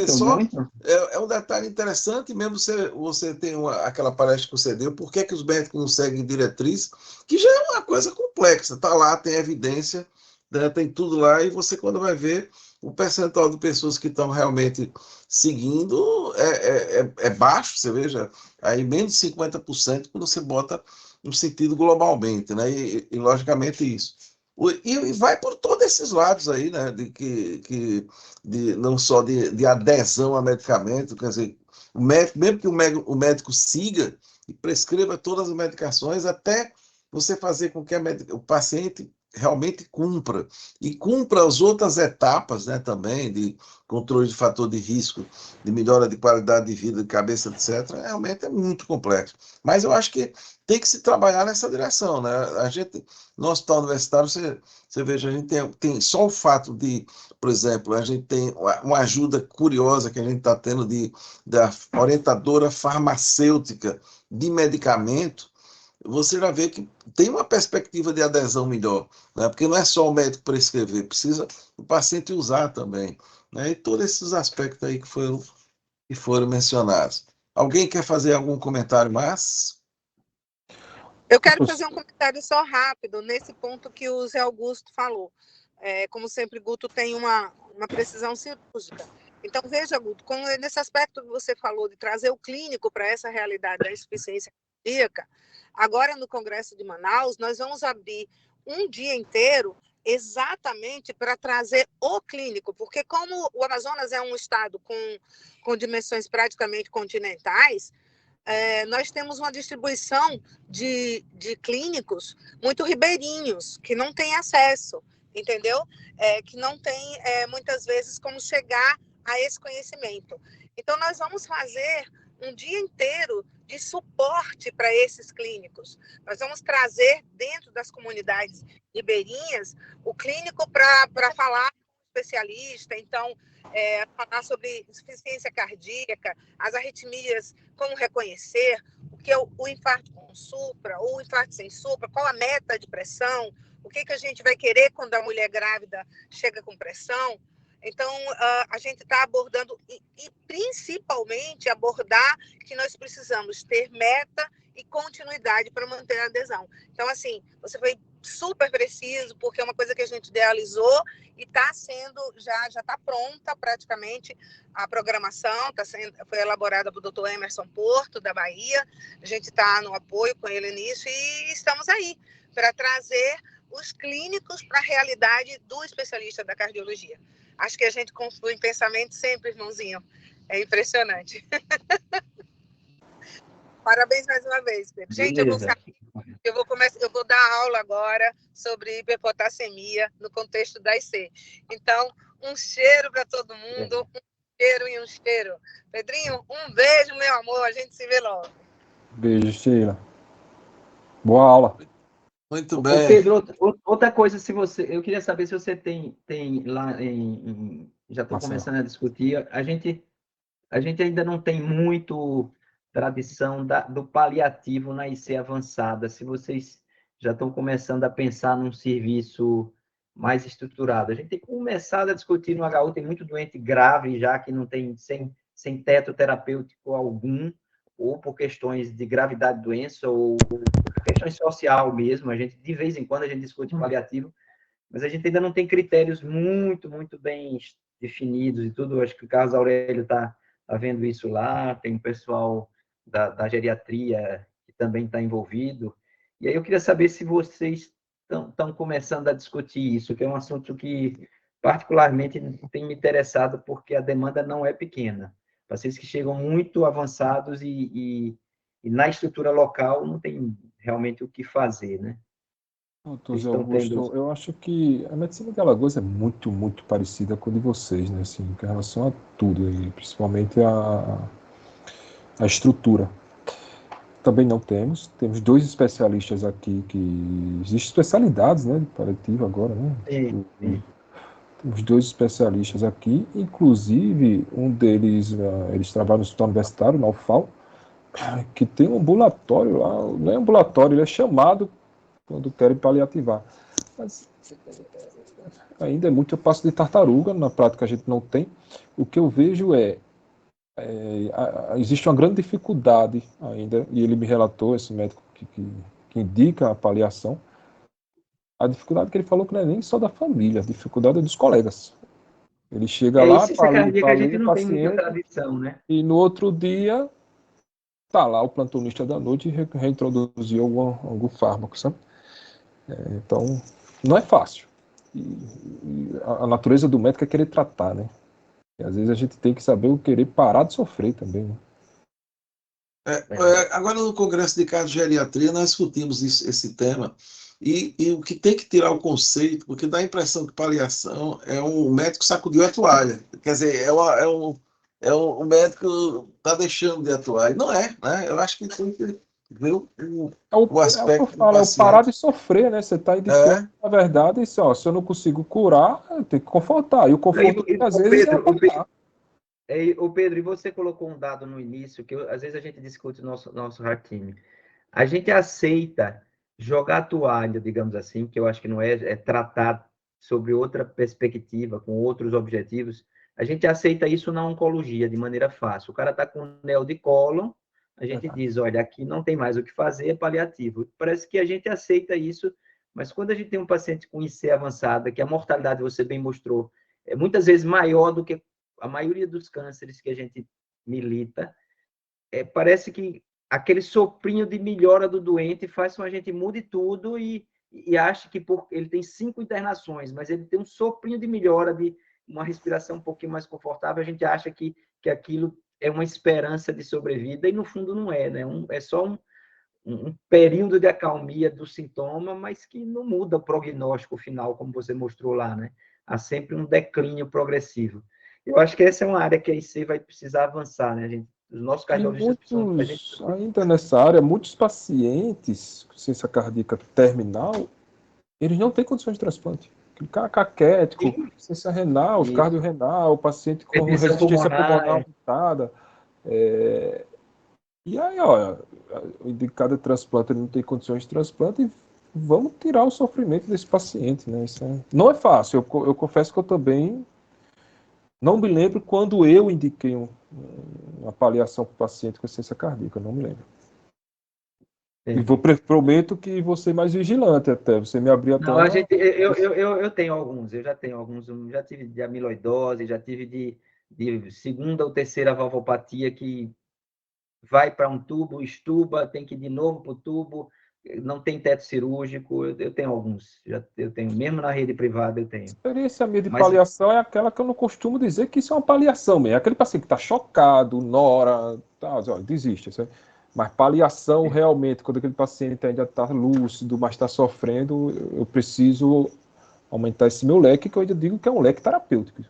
só, muito. É um detalhe interessante, mesmo você tem aquela palestra que você deu, por que os médicos não seguem diretriz, que já é uma coisa complexa, tá lá, tem evidência, né? Tem tudo lá, e você quando vai ver o percentual de pessoas que estão realmente seguindo é baixo, você veja, aí menos de 50% quando você bota no sentido globalmente, né? E logicamente isso. E vai por todos esses lados aí, né? Não só de adesão a medicamento, quer dizer, mesmo que o médico siga e prescreva todas as medicações, até você fazer com que o paciente realmente cumpra as outras etapas, né, também de controle de fator de risco, de melhora de qualidade de vida, de cabeça, etc. Realmente é muito complexo. Mas eu acho que tem que se trabalhar nessa direção, né? No hospital universitário, você veja, a gente tem só o fato de, por exemplo, a gente tem uma ajuda curiosa que a gente está tendo da orientadora farmacêutica de medicamento. Você já vê que tem uma perspectiva de adesão melhor, né? Porque não é só o médico prescrever, precisa o paciente usar também, né? E todos esses aspectos aí que foram mencionados. Alguém quer fazer algum comentário mais? Eu quero fazer um comentário só rápido nesse ponto que o Zé Augusto falou. Como sempre, Guto tem uma precisão cirúrgica. Então, veja, Guto, nesse aspecto que você falou de trazer o clínico para essa realidade da insuficiência cardíaca, agora no Congresso de Manaus, nós vamos abrir um dia inteiro exatamente para trazer o clínico, porque como o Amazonas é um estado com dimensões praticamente continentais, nós temos uma distribuição de clínicos muito ribeirinhos, que não têm acesso, entendeu? Que não tem, muitas vezes, como chegar a esse conhecimento. Então, nós vamos fazer um dia inteiro de suporte para esses clínicos. Nós vamos trazer dentro das comunidades ribeirinhas o clínico para falar com o especialista, então, falar sobre insuficiência cardíaca, as arritmias, como reconhecer, o que é o infarto com supra, ou o infarto sem supra, qual a meta de pressão, o que a gente vai querer quando a mulher grávida chega com pressão. Então, a gente está abordando, e principalmente abordar que nós precisamos ter meta e continuidade para manter a adesão. Então, assim, você foi super preciso, porque é uma coisa que a gente idealizou e está sendo, já está pronta praticamente a programação, foi elaborada pelo Dr. Emerson Porto, da Bahia, a gente está no apoio com ele nisso e estamos aí para trazer os clínicos para a realidade do especialista da cardiologia. Acho que a gente conflui em pensamento sempre, irmãozinho. É impressionante. Parabéns mais uma vez, Pedro. Gente, eu vou dar aula agora sobre hiperpotassemia no contexto da IC. Então, um cheiro para todo mundo, um cheiro e um cheiro. Pedrinho, um beijo, meu amor. A gente se vê logo. Beijo, Sheila. Boa aula. Muito bem. Pedro, outra coisa, eu queria saber se você tem lá já estou começando a discutir, a gente ainda não tem muito tradição do paliativo na IC avançada, se vocês já estão começando a pensar num serviço mais estruturado. A gente tem começado a discutir no HU, tem muito doente grave já que não tem, sem teto terapêutico algum, ou por questões de gravidade de doença, ou questões social mesmo. De vez em quando a gente discute paliativo, mas a gente ainda não tem critérios muito bem definidos e tudo. Acho que o Carlos Aurélio está vendo isso lá, tem um pessoal da geriatria que também está envolvido. E aí eu queria saber se vocês estão começando a discutir isso, que é um assunto que particularmente tem me interessado, porque a demanda não é pequena. Pacientes que chegam muito avançados e na estrutura local não tem realmente o que fazer, né? Zé Augusto, eu acho que a medicina de Alagoas é muito parecida com a de vocês, né? Assim, em relação a tudo, e principalmente a estrutura. Também não temos 2 especialistas aqui existem especialidades, né, de paliativo agora, né? Sim. Temos 2 especialistas aqui, inclusive um deles, eles trabalham no hospital universitário, na UFAL, que tem um ambulatório lá, não é ambulatório, ele é chamado quando querem paliativar. Mas ainda é muito passo de tartaruga, na prática a gente não tem. O que eu vejo existe uma grande dificuldade ainda, e ele me relatou, esse médico que indica a paliação, a dificuldade que ele falou que não é nem só da família, a dificuldade é dos colegas. Ele chega lá, palia, a gente não tem muita tradição, né? E no outro dia tá lá o plantonista da noite e reintroduziu algum fármaco, sabe? Então, não é fácil. E a natureza do médico é querer tratar, né? E às vezes a gente tem que saber o querer parar de sofrer também, né? Agora, no Congresso de Cardiogeriatria, nós discutimos esse tema, e o que tem que tirar o conceito, porque dá a impressão que paliação é um médico sacudiu a toalha. Quer dizer, o médico está deixando de atuar. E não é, né? Eu acho que tem que ver o aspecto do paciente. É o parar de sofrer, né? Você está indicando, na verdade, se eu não consigo curar, eu tenho que confortar. E o conforto, às vezes, é apertar. O Pedro, e você colocou um dado no início, que às vezes a gente discute no nosso hard team. A gente aceita jogar a toalha, digamos assim, que eu acho que não é tratar sobre outra perspectiva, com outros objetivos. A gente aceita isso na oncologia de maneira fácil. O cara está com neo de cólon, a gente diz, olha, aqui não tem mais o que fazer, é paliativo. Parece que a gente aceita isso, mas quando a gente tem um paciente com IC avançada, que a mortalidade, você bem mostrou, é muitas vezes maior do que a maioria dos cânceres que a gente milita, parece que aquele soprinho de melhora do doente faz com que a gente mude tudo e ache que ele tem 5 internações, mas ele tem um soprinho de melhora, de uma respiração um pouquinho mais confortável, a gente acha que aquilo é uma esperança de sobrevida, e no fundo não é, né? É só um período de acalmia do sintoma, mas que não muda o prognóstico final, como você mostrou lá, né? Há sempre um declínio progressivo. Eu acho que essa é uma área que a IC vai precisar avançar, né? Os nossos cardiologistas precisam... Ainda nessa área, muitos pacientes com ciência cardíaca terminal, eles não têm condições de transplante. O cara caquético, ciência renal, cardiorrenal, o paciente com resistência pulmonar aumentada. E aí, olha, o indicado é transplante, ele não tem condições de transplante, e vamos tirar o sofrimento desse paciente, né? Isso não é fácil. Eu confesso que eu também não me lembro quando eu indiquei uma paliação para o paciente com ciência cardíaca, não me lembro. E prometo que vou ser mais vigilante até, você me abrir até... Não, eu tenho alguns, eu já tenho alguns, já tive de amiloidose, já tive de segunda ou terceira valvopatia que vai para um tubo, estuba, tem que ir de novo para o tubo, não tem teto cirúrgico, eu tenho alguns, eu tenho, mesmo na rede privada eu tenho. A experiência minha de paliação é aquela que eu não costumo dizer que isso é uma paliação mesmo, é aquele paciente que está chocado, nora, tá, olha, desiste, sabe? Mas paliação realmente, quando aquele paciente ainda está lúcido, mas está sofrendo, eu preciso aumentar esse meu leque, que eu ainda digo que é um leque terapêutico.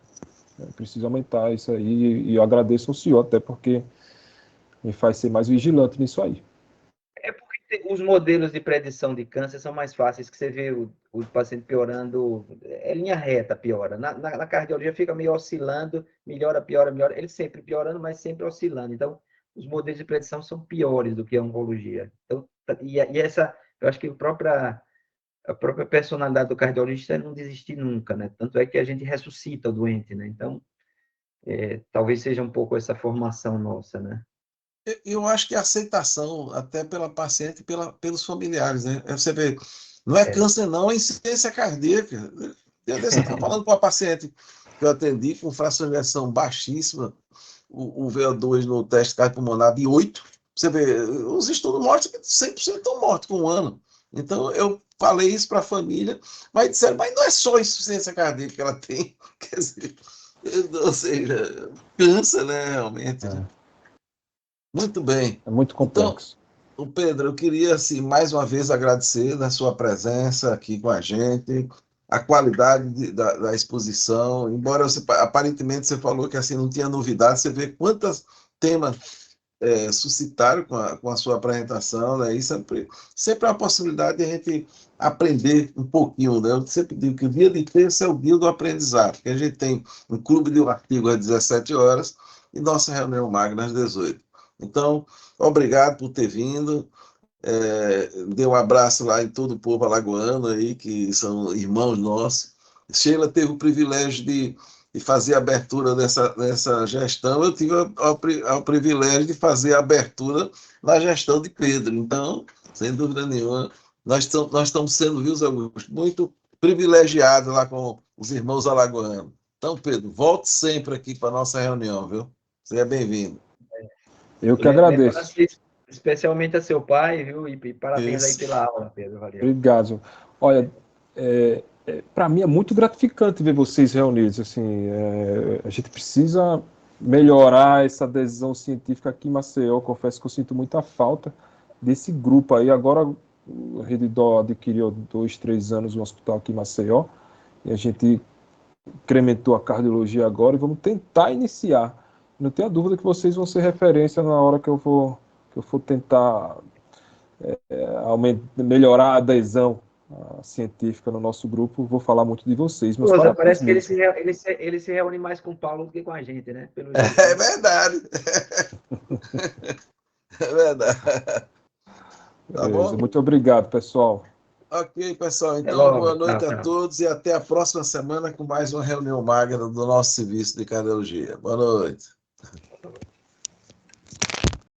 Eu preciso aumentar isso aí, e eu agradeço ao senhor até porque me faz ser mais vigilante nisso aí. É porque os modelos de predição de câncer são mais fáceis, que você vê o paciente piorando, é linha reta, piora. Na cardiologia fica meio oscilando, melhora, piora, melhora. Ele sempre piorando, mas sempre oscilando. Então, os modelos de predição são piores do que a oncologia. Então, eu acho que a própria personalidade do cardiologista é não desistir nunca, né? Tanto é que a gente ressuscita o doente, né? Então, talvez seja um pouco essa formação nossa, né? Eu acho que a aceitação, até pela paciente e pelos familiares, né? Você vê, não é câncer não, é insuficiência cardíaca. Você está falando com uma paciente que eu atendi com fração de ejeção baixíssima, o VO2 no teste cardiopulmonar de 8. Você vê, os estudos mostram que 100% estão mortos com um ano. Então, eu falei isso para a família, mas disseram, mas não é só insuficiência cardíaca que ela tem. Quer dizer, ou seja, cansa, né, realmente. Muito bem. É muito complexo. Então, Pedro, eu queria, assim, mais uma vez agradecer da sua presença aqui com a gente, a qualidade da exposição, embora aparentemente você falou que assim não tinha novidade, você vê quantos temas suscitaram com a sua apresentação, né? E sempre é uma possibilidade de a gente aprender um pouquinho, né? Eu sempre digo que o dia de terça é o dia do aprendizado, porque a gente tem um clube de artigo às 17 horas e nossa reunião magna às 18. Então, obrigado por ter vindo. Dê um abraço lá em todo o povo alagoano aí, que são irmãos nossos. Sheila teve o privilégio de fazer a abertura dessa gestão. Eu tive o privilégio de fazer a abertura na gestão de Pedro. Então, sem dúvida nenhuma, nós estamos sendo, viu, Augusto, muito privilegiados lá com os irmãos alagoanos. Então, Pedro, volte sempre aqui para a nossa reunião, viu? Seja bem-vindo. Eu que agradeço. Especialmente a seu pai, viu? E parabéns aí pela aula, Pedro. Valeu. Obrigado. Olha, para mim é muito gratificante ver vocês reunidos. Assim, a gente precisa melhorar essa adesão científica aqui em Maceió. Confesso que eu sinto muita falta desse grupo aí. Agora, a Rede Dó adquiriu 2, 3 anos um hospital aqui em Maceió. E a gente incrementou a cardiologia agora e vamos tentar iniciar. Não tenho dúvida que vocês vão ser referência na hora que eu for tentar melhorar a adesão científica no nosso grupo. Vou falar muito de vocês. Parece que ele se reúne mais com o Paulo do que com a gente, né? É verdade. É verdade. Tá bom? Muito obrigado, pessoal. Ok, pessoal. Então, boa noite a todos e até a próxima semana com mais uma reunião magna do nosso serviço de cardiologia. Boa noite.